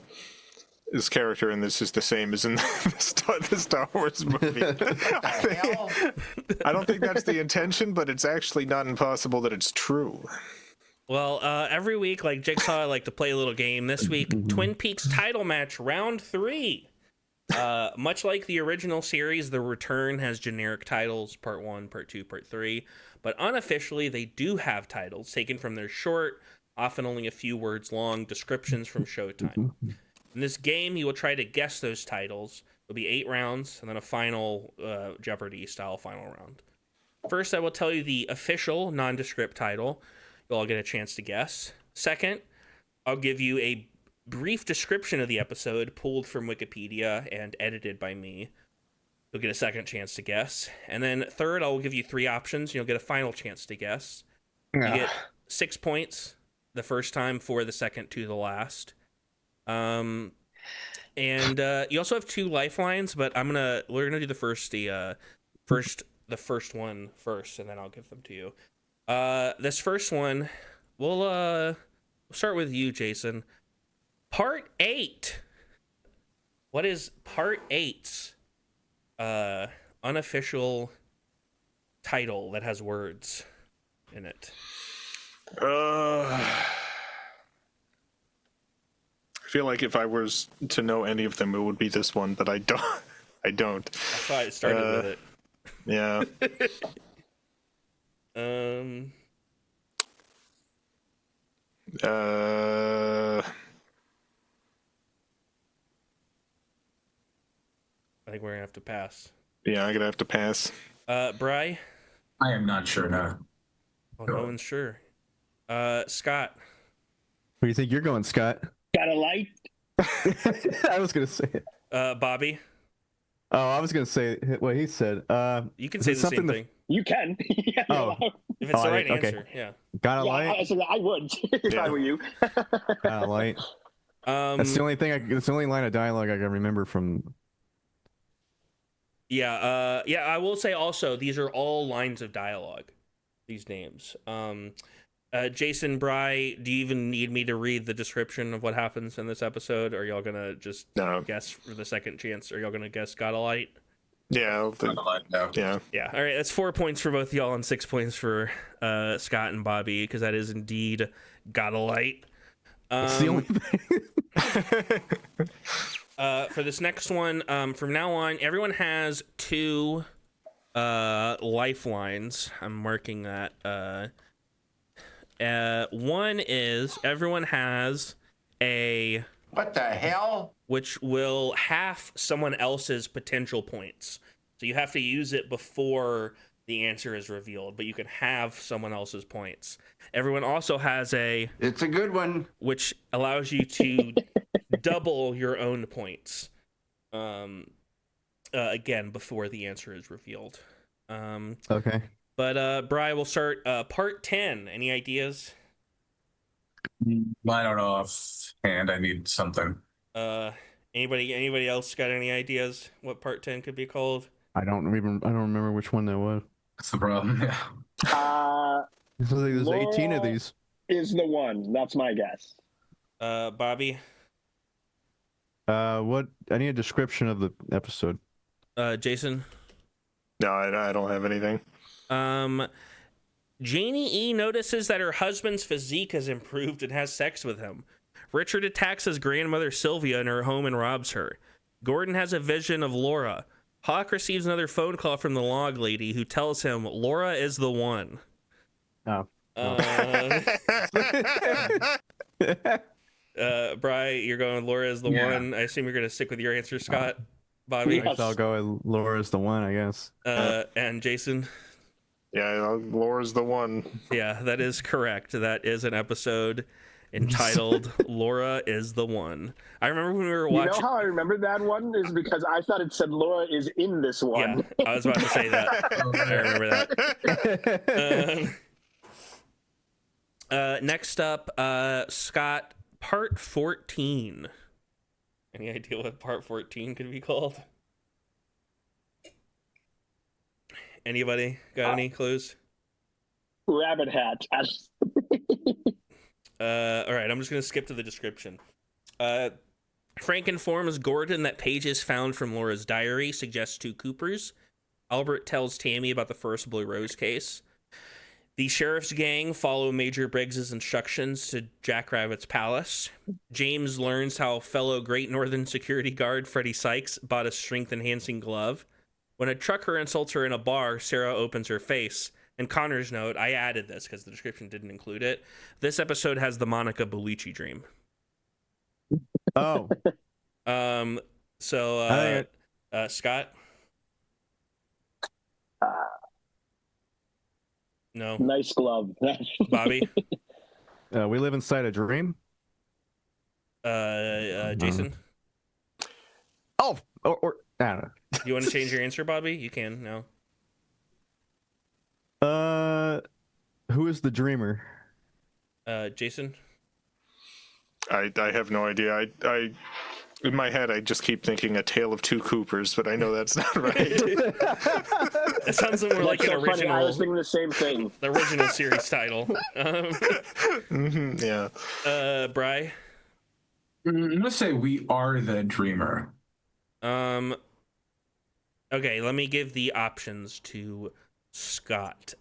character in this is the same as in the Star Wars movie. I don't think that's the intention, but it's actually not impossible that it's true. Well, every week, like Jigsaw, I like to play a little game. This week, Twin Peaks title match, round 3. Much like the original series, The Return has generic titles, part 1, part 2, part 3, but unofficially they do have titles taken from their short, often only a few words long, descriptions from Showtime. In this game, you will try to guess those titles. There'll be 8 rounds, and then a final Jeopardy-style final round. First, I will tell you the official nondescript title. You'll all get a chance to guess. Second, I'll give you a brief description of the episode pulled from Wikipedia and edited by me. You'll get a second chance to guess. And then third, I'll give you 3 options. You'll get a final chance to guess. You get 6 points the first time, for the second to the last. And you also have 2 lifelines, but we're gonna do the first one first, and then I'll give them to you. This first one, we'll start with you, Jason. Part 8. What is Part 8's unofficial title that has words in it? I feel like if I was to know any of them, it would be this one, but I don't. That's why I started with it. Yeah. I think we're gonna have to pass. Yeah, I'm gonna have to pass. BrI? I am not sure now. Oh, no one's sure. Scott? Where do you think you're going, Scott? Got a light? I was gonna say it. Bobby? Oh, I was gonna say what he said. You can say the same thing. You can. Yeah, Oh. If it's the right okay. answer, yeah. Got a yeah, light? I would if I were you. Got a light. That's the only thing. That's the only line of dialogue I can remember from Yeah, I will say also these are all lines of dialogue. These names. Jason, BrI, do you even need me to read the description of what happens in this episode? Or are y'all gonna just guess for the second chance? Are y'all gonna guess Godalite? Yeah. Yeah. Yeah. All right. That's 4 points for both y'all and 6 points for Scott and Bobby, because that is indeed Godalite. It's the only thing. For this next one, from now on, everyone has 2 lifelines. I'm marking that. One is everyone has a... What the hell? Which will half someone else's potential points. So you have to use it before the answer is revealed, but you can have someone else's points. Everyone also has a... It's a good one. Which allows you to double your own points. Again, before the answer is revealed. Okay. But BrI, will start part 10. Any ideas? I don't know offhand. I need something. Anybody else got any ideas what part 10 could be called? I don't remember which one that was. That's the problem. Yeah. There's 18 of Laura these. Is the one. That's my guess. Bobby? What? I need a description of the episode. Jason? No, I don't have anything. Janie E notices that her husband's physique has improved and has sex with him. Richard attacks his grandmother Sylvia in her home and robs her. Gordon has a vision of Laura. Hawk receives another phone call from the log lady who tells him Laura is the one. Oh. BrI, you're going Laura is the one. I assume you're going to stick with your answer, Scott. Bobby? Yes. I'll go with Laura's the one, I guess. And Jason? Yeah, Laura's the one. Yeah, that is correct. That is an episode entitled Laura is the One. I remember when we were watching... You know how I remembered that one? Is because I thought it said Laura is in this one. Yeah, I was about to say that. I remember that. Next up, Scott, part 14. Any idea what part 14 could be called? Anybody got any clues? Rabbit hat. All right, I'm just going to skip to the description. Frank informs Gordon that pages found from Laura's diary suggest 2 Coopers. Albert tells Tammy about the first Blue Rose case. The sheriff's gang follow Major Briggs's instructions to Jackrabbit's palace. James learns how fellow Great Northern security guard Freddie Sykes bought a strength-enhancing glove. When a trucker insults her in a bar, Sarah opens her face. And Connor's note, I added this because the description didn't include it. This episode has the Monica Bellucci dream. Oh. So, Scott? No. Nice glove. Bobby? We live inside a dream? Jason? Oh, or I don't know. You want to change your answer, Bobby? You can now. Who is the dreamer? Jason? I have no idea. I in my head I just keep thinking A Tale of Two Coopers, but I know that's not right. That sounds more like an so funny. original. I was thinking the same thing. The original series title. Yeah. BrI? I'm gonna say We Are the Dreamer. Okay, let me give the options to Scott.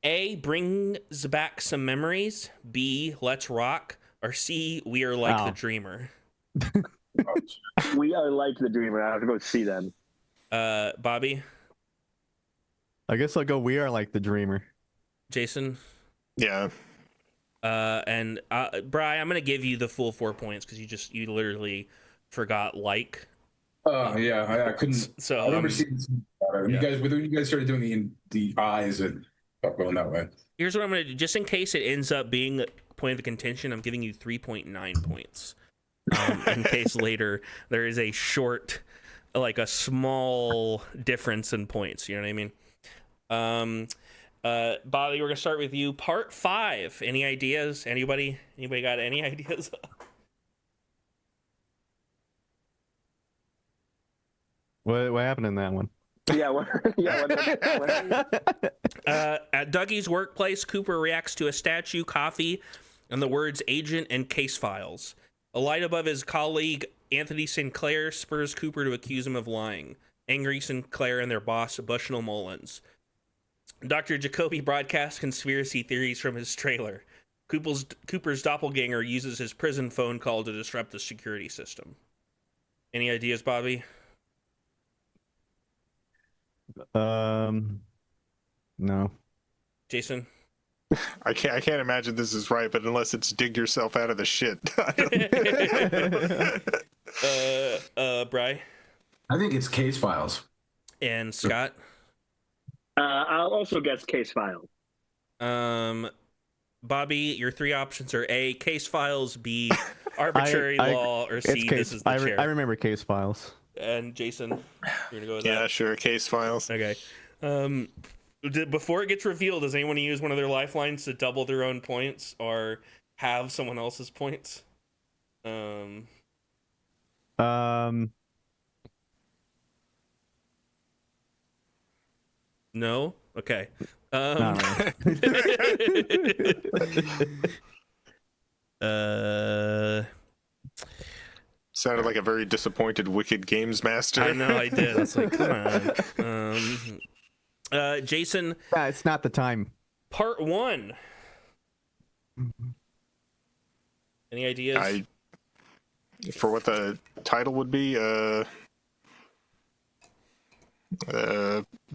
A, brings back some memories. B, let's rock. Or C, we are like the dreamer. We are like the dreamer. I have to go see them. Bobby? I guess I'll go We Are Like the Dreamer. Jason? Yeah. And BrI, I'm gonna give you the full 4 points because you literally forgot like. Oh yeah, I couldn't. So I remember seeing when you guys started doing the eyes and going that way. Here's what I'm gonna do, just in case it ends up being a point of contention. I'm giving you 3.9 points. In case later there is a short, like a small difference in points. You know what I mean? Bobby, we're gonna start with you. Part 5. Any ideas? Anybody got any ideas? What happened in that one? Yeah, what At Dougie's workplace, Cooper reacts to a statue, coffee, and the words agent and case files. A light above his colleague, Anthony Sinclair, spurs Cooper to accuse him of lying. Angry Sinclair and their boss, Bushnell Mullins. Dr. Jacoby broadcasts conspiracy theories from his trailer. Cooper's doppelganger uses his prison phone call to disrupt the security system. Any ideas, Bobby? No. Jason? I can't imagine this is right, but unless it's dig yourself out of the shit. BrI? I think it's case files. And Scott? I'll also guess case file. Bobby, your three options are A, case files, B, arbitrary law, or C, this is the chair. I remember case files. And Jason, you're gonna go with Yeah, that? sure. Case files. Okay. Before it gets revealed, does anyone use one of their lifelines to double their own points or have someone else's points? No? Okay. Not really. Sounded like a very disappointed Wicked Games Master. I know I did. It's like, come on. Jason. Yeah, it's not the time. Part 1. Any ideas? For what the title would be, The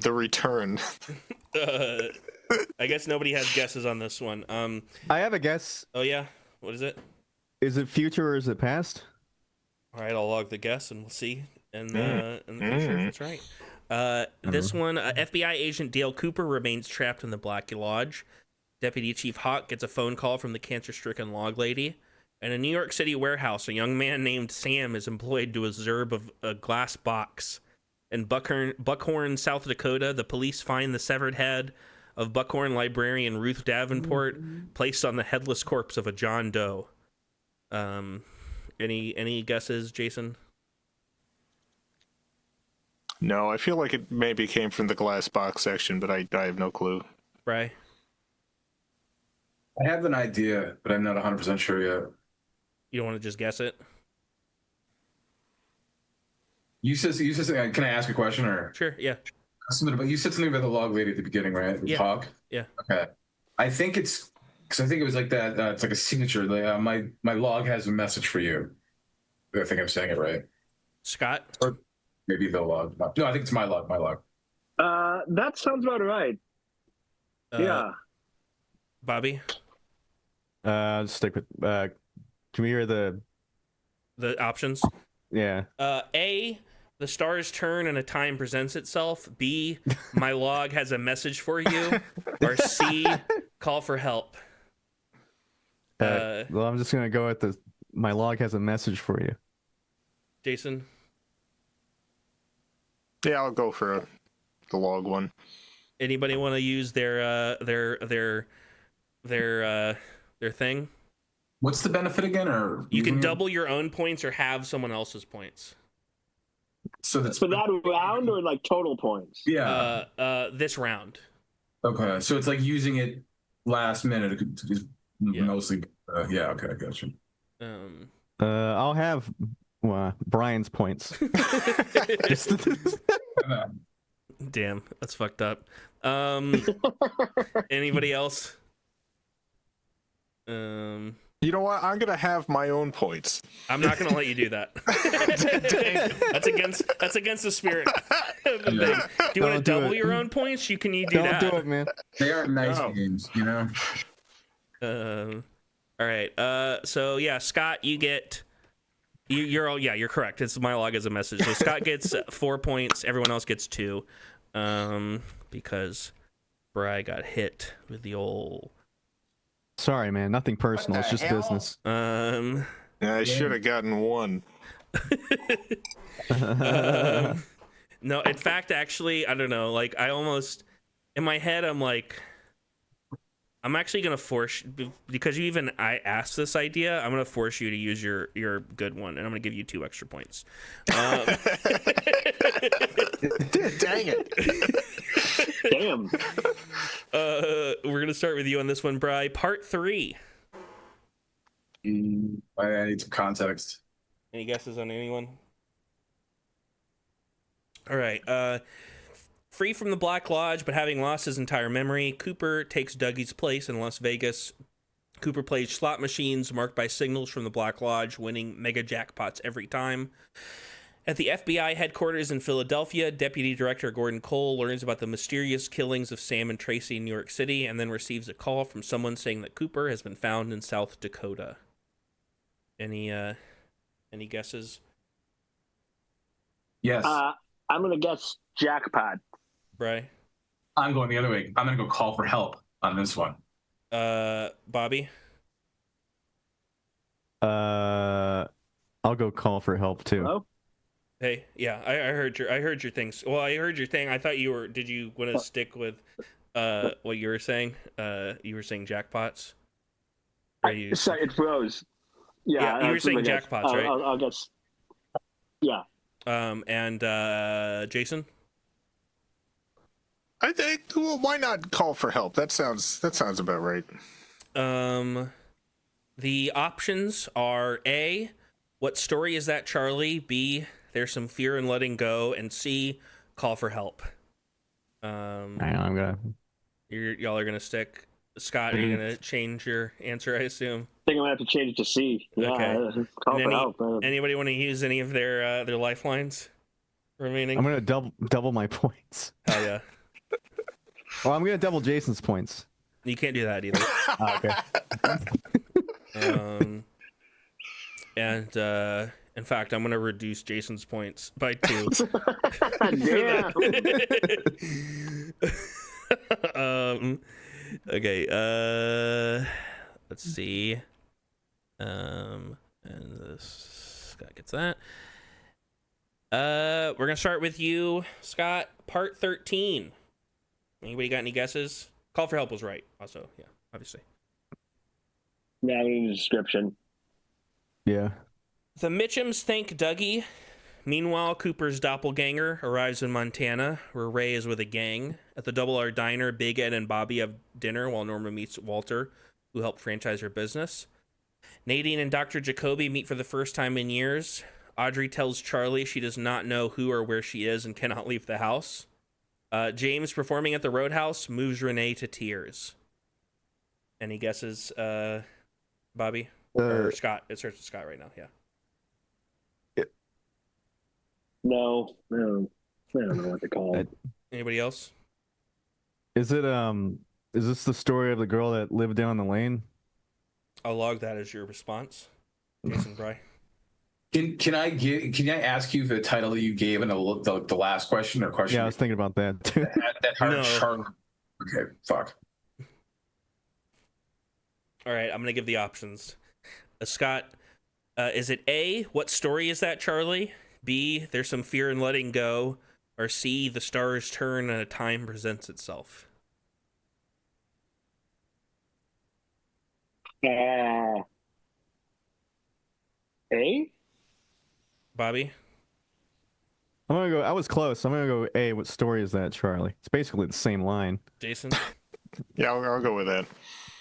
Return. I guess nobody has guesses on this one. I have a guess. Oh yeah, what is it? Is it future or is it past? All right, I'll log the guess and we'll see in the future if it's right. This one, FBI agent Dale Cooper remains trapped in the Black Lodge. Deputy Chief Hawk gets a phone call from the cancer-stricken log lady. In a New York City warehouse, a young man named Sam is employed to observe a glass box. In Buckhorn, South Dakota, the police find the severed head of Buckhorn librarian Ruth Davenport placed on the headless corpse of a John Doe. Any guesses, Jason? No, I feel like it maybe came from the glass box section, but I have no clue. BrI? I have an idea, but I'm not 100% sure yet. You don't want to just guess it? You said, can I ask a question or? Sure, yeah. You said something about the log lady at the beginning, right? The Hawk? Yeah. Okay. I think it's, because I think it was like that, it's like a signature. Like, my log has a message for you. I think I'm saying it right. Scott? Or maybe the log. No, I think it's my log. That sounds about right. Yeah. Bobby? Stick with. Can we hear the options? Yeah. A, the stars turn and a time presents itself. B, my log has a message for you. Or C, call for help. Well, I'm just gonna go with my log has a message for you. Jason? Yeah, I'll go for the log one. Anybody want to use their thing? What's the benefit again? Or You can double your own points or have someone else's points. So that's For that round or like total points? yeah. This round. Okay, so it's like using it last minute. Mostly. Yeah. Okay, I got you. I'll have Brian's points. Damn, that's fucked up. Anybody else? You know what? I'm gonna have my own points. I'm not gonna let you do that. That's against the spirit of the thing. Do you want to double your own points? You do that. Don't do it, man. They are nice games, you know. All right. So yeah, Scott, you get. You're correct. It's my log as a message. So Scott gets 4 points. Everyone else gets 2, because BrI got hit with the old. Sorry, man. Nothing personal. It's just business. I should have gotten 1. No, in fact, actually, I don't know. Like, I almost in my head, I'm like, I'm actually gonna force, because I asked this idea. I'm gonna force you to use your good one, and I'm gonna give you 2 extra points. Dang it. Damn. We're gonna start with you on this one, BrI. Part 3. I need some context. Any guesses on anyone? All right. Free from the Black Lodge, but having lost his entire memory, Cooper takes Dougie's place in Las Vegas. Cooper plays slot machines marked by signals from the Black Lodge, winning mega jackpots every time. At the FBI headquarters in Philadelphia, Deputy Director Gordon Cole learns about the mysterious killings of Sam and Tracy in New York City, and then receives a call from someone saying that Cooper has been found in South Dakota. Any guesses? Yes. I'm gonna guess jackpot. BrI? I'm going the other way. I'm going to go call for help on this one. Bobby? I'll go call for help too. Hello? Hey, yeah, I heard your things. Well, I heard your thing. I thought did you want to stick with what you were saying? You were saying jackpots? Sorry, it froze. Yeah, you were saying jackpots, right? I'll guess. Yeah. And Jason? I think, well, why not call for help? That sounds about right. The options are A, what story is that, Charlie? B, there's some fear in letting go, and C, call for help. I'm gonna. Y'all are gonna stick. Scott, are you gonna change your answer? I assume. I think I'm gonna have to change it to C. Yeah, Okay. call for help. Anybody want to use any of their lifelines remaining? I'm gonna double my points. Oh yeah. Well, I'm gonna double Jason's points. You can't do that either. Okay. And in fact, I'm gonna reduce Jason's points by 2. Damn. Okay. Let's see. And this Scott gets that. We're gonna start with you, Scott. Part 13. Anybody got any guesses? Call for help was right. Also, yeah, obviously. Yeah, I need a description. Yeah. The Mitchums thank Dougie. Meanwhile, Cooper's doppelganger arrives in Montana, where Ray is with a gang. At the Double R Diner, Big Ed and Bobby have dinner while Norma meets Walter, who helped franchise her business. Nadine and Dr. Jacoby meet for the first time in years. Audrey tells Charlie she does not know who or where she is and cannot leave the house. James, performing at the Roadhouse, moves Renee to tears. Any guesses, Bobby? Or Scott? It starts with Scott right now, yeah. No, I don't know what to call it. Anybody else? Is this the story of the girl that lived down the lane? I'll log that as your response. Jason, BrI. Can I ask you the title that you gave in the last question or question? Yeah, I was thinking about that too. that hard No. Charlie. Okay, fuck. All right, I'm going to give the options. Scott, is it A, what story is that, Charlie? B, there's some fear in letting go. Or C, the stars turn and a time presents itself. A? Bobby? I'm gonna go. I was close. I'm gonna go A. What story is that, Charlie? It's basically the same line. Jason? Yeah, I'll go with that.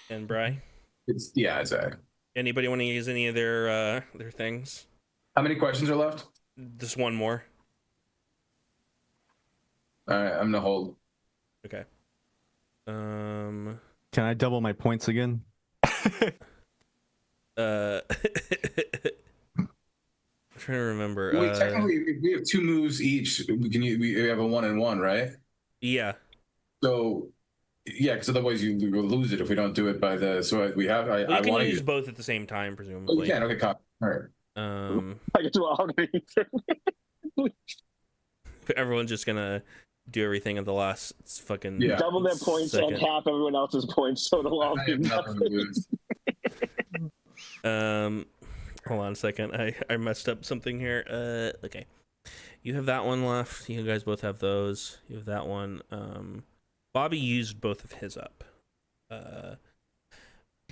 And BrI? It's A. Anybody want to use any of their things? How many questions are left? Just one more. All right, I'm gonna hold. Okay. Can I double my points again? I'm trying to remember. Wait, technically, if we have 2 moves each, we have a 1-1, right? Yeah. So, yeah, because otherwise you will lose it if we don't do it by the. So we have. Well, you I can want to use use. both at the same time, Oh, presumably. you can. Okay, copy. All right. I guess we're all gonna use Everyone's just gonna do everything at the last fucking double their points second. and half everyone else's points, so it'll all I be have nothing to lose. Hold on a second. I messed up something here. Okay. You have that one left. You guys both have those. You have that one. Bobby used both of his up.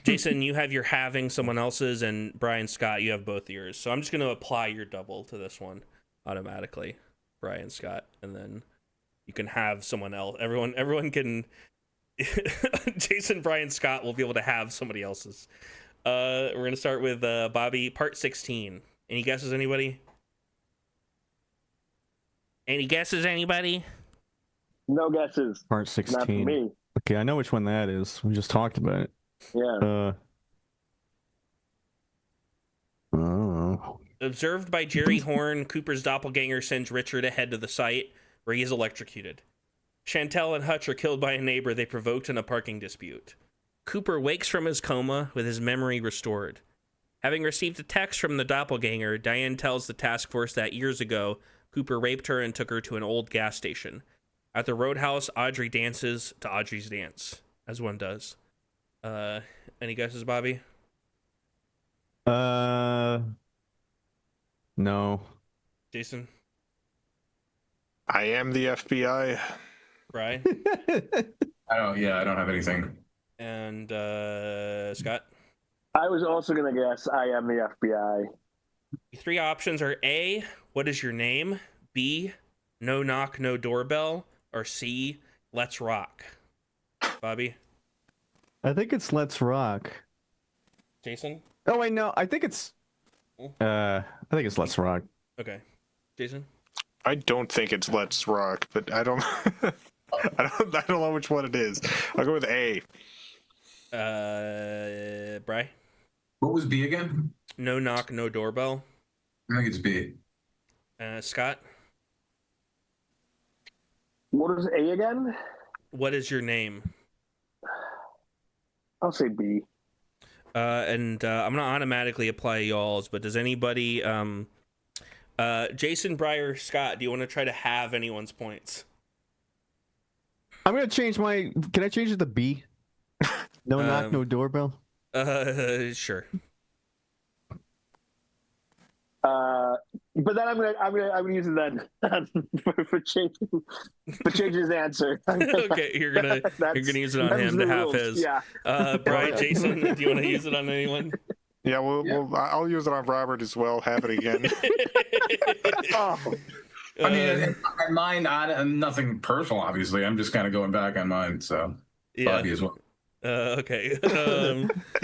Jason, you have your having someone else's, and Brian Scott, you have both yours. So I'm just going to apply your double to this one automatically. Brian Scott, and then you can have someone else. Everyone can. Jason, Brian, Scott will be able to have somebody else's. We're gonna start with Bobby, part 16. Any guesses, anybody? Any guesses, anybody? No guesses. Part Not for 16. me. Okay, I know which one that is. We just talked about it. Yeah. Oh. Observed by Jerry Horn, Cooper's doppelganger sends Richard ahead to the site where he is electrocuted. Chantel and Hutch are killed by a neighbor they provoked in a parking dispute. Cooper wakes from his coma with his memory restored. Having received a text from the doppelganger, Diane tells the task force that years ago, Cooper raped her and took her to an old gas station. At the roadhouse, Audrey dances to Audrey's dance, as one does. Any guesses, Bobby? No. Jason? I am the FBI. Brian? I don't have anything. And Scott? I was also going to guess I am the FBI. The three options are A, what is your name? B, no knock, no doorbell. Or C, let's rock. Bobby? I think it's Let's Rock. Jason? Oh wait, no. I think it's Let's Rock. Okay. Jason? I don't think it's Let's Rock, but I don't I don't know which one it is. I'll go with A. Bri? What was B again? No knock, no doorbell. I think it's B. Scott? What is A again? What is your name? I'll say B. And I'm gonna automatically apply y'all's, but does anybody Jason, Breyer, Scott, do you want to try to have anyone's points? I'm gonna change my. Can I change it to B? No knock, no doorbell. Sure. But then I'm gonna use it then for changing his answer. Okay, you're gonna use it on him to have his. Yeah. Brian, Jason, do you want to use it on anyone? Yeah, I'll use it on Robert as well. Have it again. Oh. I mean, mine, nothing personal, obviously. I'm just kind of going back on mine, so Bobby as well. Okay.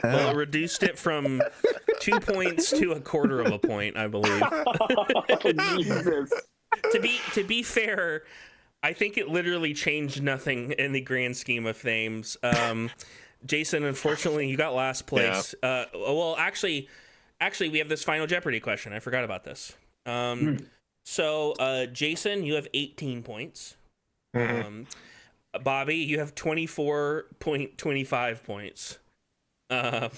Well, reduced it from 2 points to a quarter of a point, I believe. Oh, Jesus. To be fair, I think it literally changed nothing in the grand scheme of things. Jason, unfortunately, you got last place. Yeah. Well, actually, we have this Final Jeopardy question. I forgot about this. So, Jason, you have 18 points. Mm-hmm. Bobby, you have 24.25 points. Bri,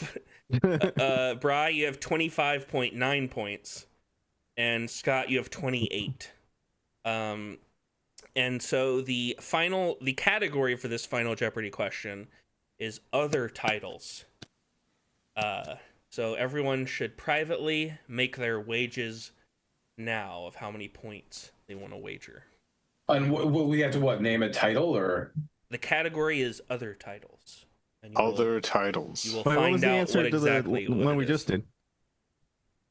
you have 25.9 points. And Scott, you have 28. And so the category for this Final Jeopardy question is other titles. So everyone should privately make their wages now of how many points they want to wager. And we have to name a title, or the category is other titles. And other titles. You will find out what exactly the one we just did.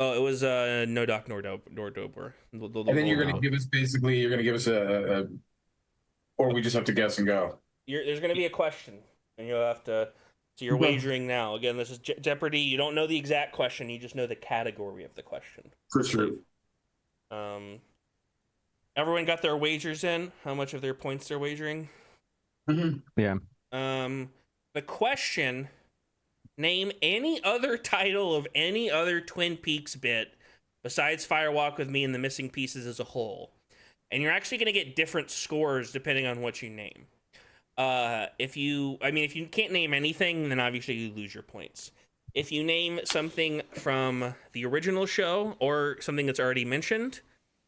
Oh, it was no doc nor dober. And then you're going to give us a, or we just have to guess and go. There's going to be a question, and you'll have to. So you're wagering now. Again, this is Jeopardy. You don't know the exact question. You just know the category of the question. For sure. Everyone got their wagers in? How much of their points they're wagering? Mm-hmm. Yeah. The question, name any other title of any other Twin Peaks bit besides Fire Walk with Me and The Missing Pieces as a whole. And you're actually going to get different scores depending on what you name. If you can't name anything, then obviously you lose your points. If you name something from the original show or something that's already mentioned,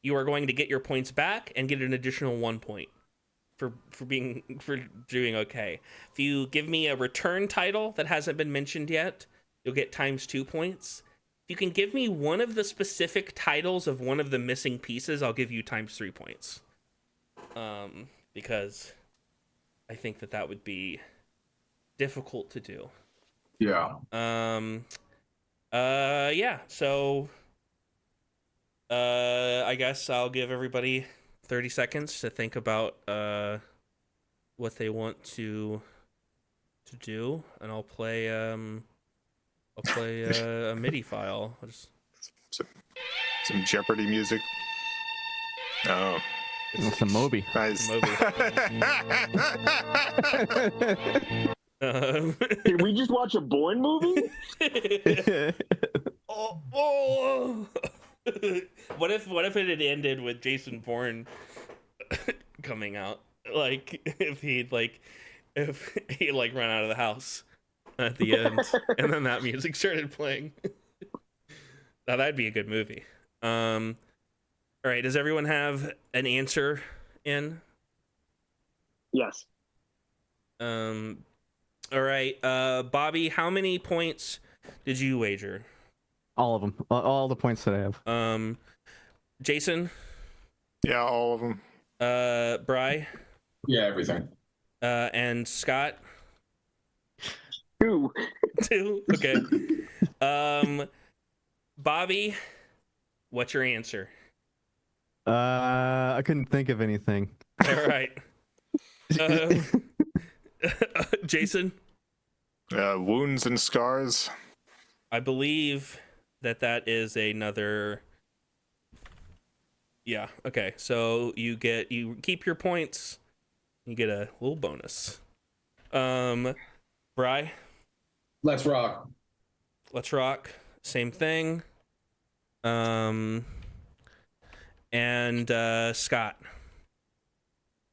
you are going to get your points back and get an additional 1 point for doing okay. If you give me a return title that hasn't been mentioned yet, you'll get ×2 points. If you can give me one of the specific titles of one of the missing pieces, I'll give you ×3 points. Because I think that would be difficult to do. Yeah. Yeah. So, I guess I'll give everybody 30 seconds to think about what they want to do, and I'll play a MIDI file. I'll just... Some Jeopardy music. Oh, It's a Moby. nice. Did we just watch a Bourne movie? oh. What if it had ended with Jason Bourne coming out? Like if he run out of the house at the end, and then that music started playing. Now that'd be a good movie. All right, does everyone have an answer in? Yes. All right, Bobby, how many points did you wager? All of them. All the points that I have. Jason? Yeah, all of them. BrI? Yeah, everything. And Scott? 2. 2? Okay. Bobby, what's your answer? I couldn't think of anything. All right. Jason? Wounds and scars. I believe that is another... Yeah, okay. So you keep your points. You get a little bonus. BrI? Let's rock. Let's rock. Same thing. And Scott?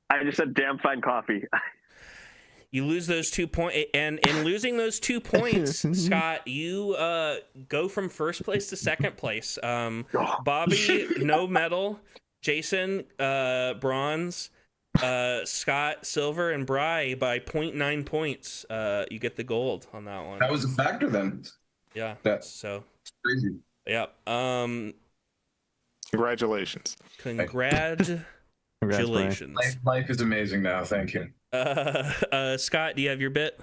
I just said damn fine coffee. You lose those 2 points, and in losing those 2 points, Scott, you go from first place to second place. Bobby, no medal. Jason, bronze. Scott, silver, and BrI by 0.9 points. You get the gold on that one. That was a factor then. Yeah. That's crazy. Yeah. Congratulations. Congratulations. Life is amazing now. Thank you. Scott, do you have your bit?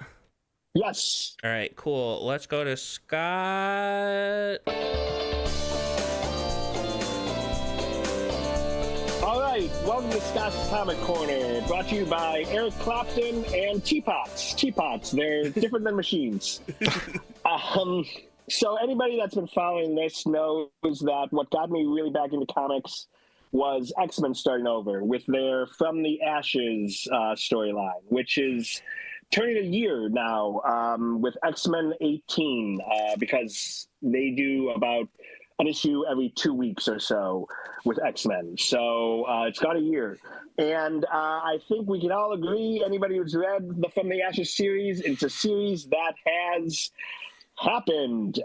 Yes. All right, cool. Let's go to Scott. All right, welcome to Scott's Comic Corner, brought to you by Eric Clapton and Teapots. Teapots, they're different than machines. So anybody that's been following this knows that what got me really back into comics was X-Men starting over with their From the Ashes storyline, which is turning a year now with X-Men 18 because they do about an issue every 2 weeks or so with X-Men. So it's got a year. And I think we can all agree, anybody who's read the From the Ashes series, it's a series that has happened.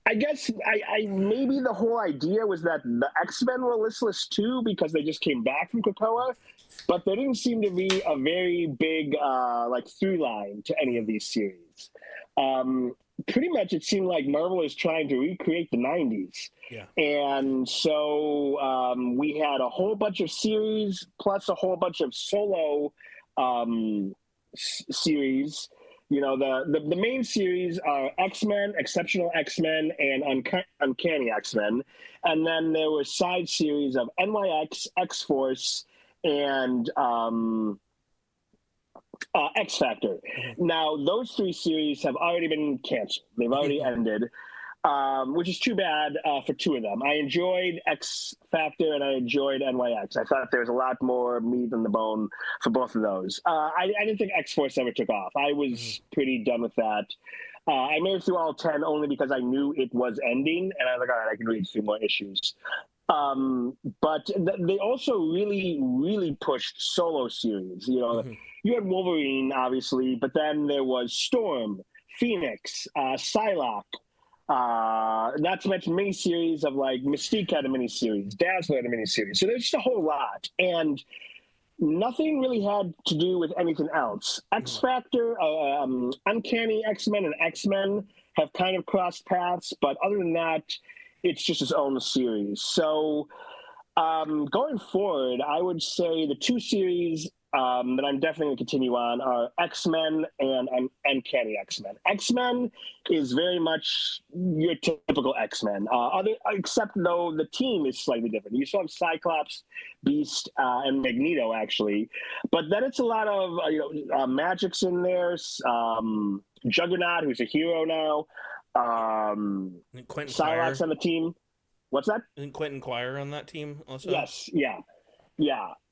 I guess maybe the whole idea was that the X-Men were listless too because they just came back from Krakoa, but there didn't seem to be a very big through line to any of these series. Pretty much it seemed like Marvel is trying to recreate the 90s. Yeah. And so we had a whole bunch of series plus a whole bunch of solo series. You know, the main series are X-Men, Exceptional X-Men, and Uncanny X-Men. And then there were side series of NYX, X-Force, and X-Factor. Now, those 3 series have already been canceled. They've already ended, which is too bad for 2 of them. I enjoyed X-Factor and I enjoyed NYX. I thought there was a lot more meat on the bone for both of those. I didn't think X-Force ever took off. I was pretty done with that. I made it through all 10 only because I knew it was ending, and I was like, all right, I can read 3 more issues. But they also really, really pushed solo series. You know, you had Wolverine, obviously, but then there was Storm, Phoenix, Psylocke, not to mention miniseries of like Mystique had a miniseries, Dazzler had a miniseries. So there's just a whole lot. And nothing really had to do with anything else. X-Factor, Uncanny X-Men and X-Men have kind of crossed paths, but other than that, it's just its own series. So going forward, I would say the 2 series that I'm definitely going to continue on are X-Men and Uncanny X-Men. X-Men is very much your typical X-Men, except though the team is slightly different. You still have Cyclops, Beast, and Magneto, actually. But then it's a lot of, Magic's in there, Juggernaut, who's a hero now, Psylocke on the team. What's that? Isn't Quentin Quire on that team also? Yes, yeah.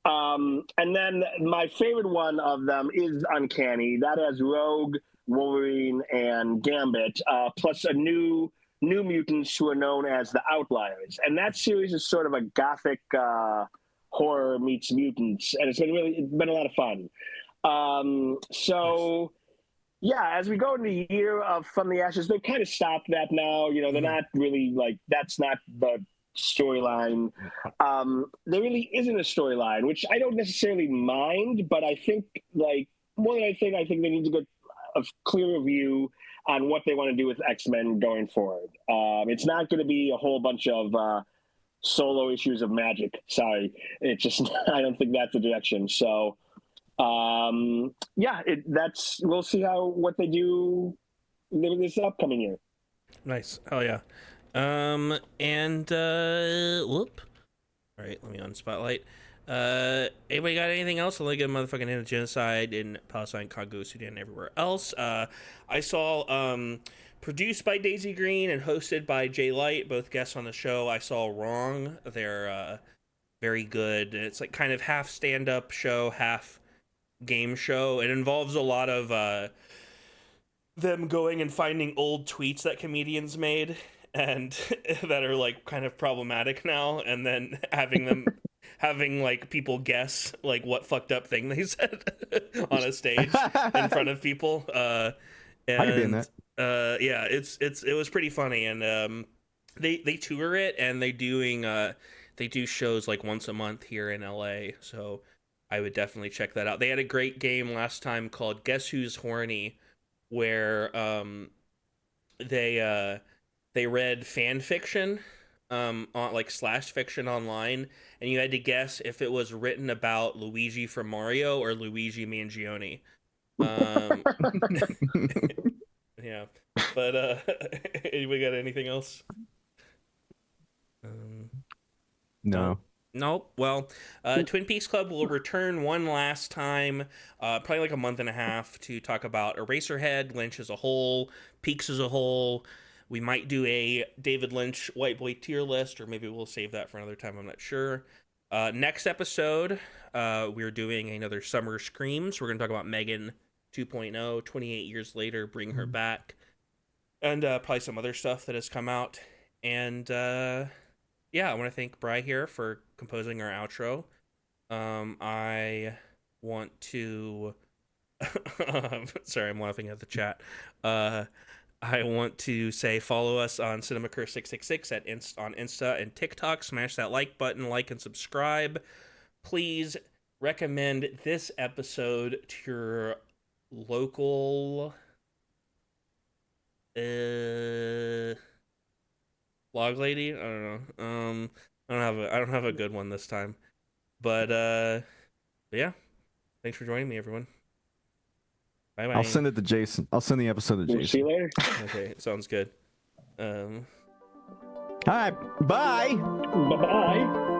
And then my favorite one of them is Uncanny. That has Rogue, Wolverine, and Gambit, plus a new mutants who are known as the Outliers. And that series is sort of a gothic horror meets mutants, and it's been a lot of fun. So. Nice. Yeah, as we go into the year of From the Ashes, they've kind of stopped that now. They're not really that's not the storyline. There really isn't a storyline, which I don't necessarily mind, but I think more than anything, I think they need to get a clearer view on what they want to do with X-Men going forward. It's not going to be a whole bunch of solo issues of Magic. Sorry, it's just I don't think that's the direction. So. We'll see what they do this upcoming year. Nice. Hell yeah. All right, let me on Spotlight. Anybody got anything else? I'll get a motherfucking end of genocide in Palestine, Congo, Sudan, and everywhere else. I saw produced by Daisy Green and hosted by Jay Light, both guests on the show. I saw Wrong. They're very good. It's like kind of half stand-up show, half game show. It involves a lot of them going and finding old tweets that comedians made and that are like kind of problematic now, and then having people guess like what fucked up thing they said on a stage in front of people. I could be in that. It was pretty funny, and they tour it, and they do shows like once a month here in LA, so I would definitely check that out. They had a great game last time called Guess Who's Horny, where they read fan fiction on slash fiction online, and you had to guess if it was written about Luigi from Mario or Luigi Mangione. Yeah, but anybody got anything else? No. Nope. Well, Twin Peaks Club will return one last time, probably like a month and a half, to talk about Eraserhead, Lynch as a whole, Peaks as a whole. We might do a David Lynch White Boy tier list, or maybe we'll save that for another time. I'm not sure. Next episode, we're doing another Summer Screams. We're going to talk about Megan 2.0, 28 years later, bring her back, and probably some other stuff that has come out. And yeah, I want to thank BrI here for composing our outro. I want to sorry, I'm laughing at the chat. I want to say follow us on CinemaCurse666 on Insta and TikTok. Smash that like button, like and subscribe. Please recommend this episode to your local log lady. I don't know. I don't have a good one this time. But yeah. Thanks for joining me, everyone. Bye bye. I'll send it to Jason. I'll send the episode to Jason. See you later. Okay, sounds good. All right. Bye. Bye-bye.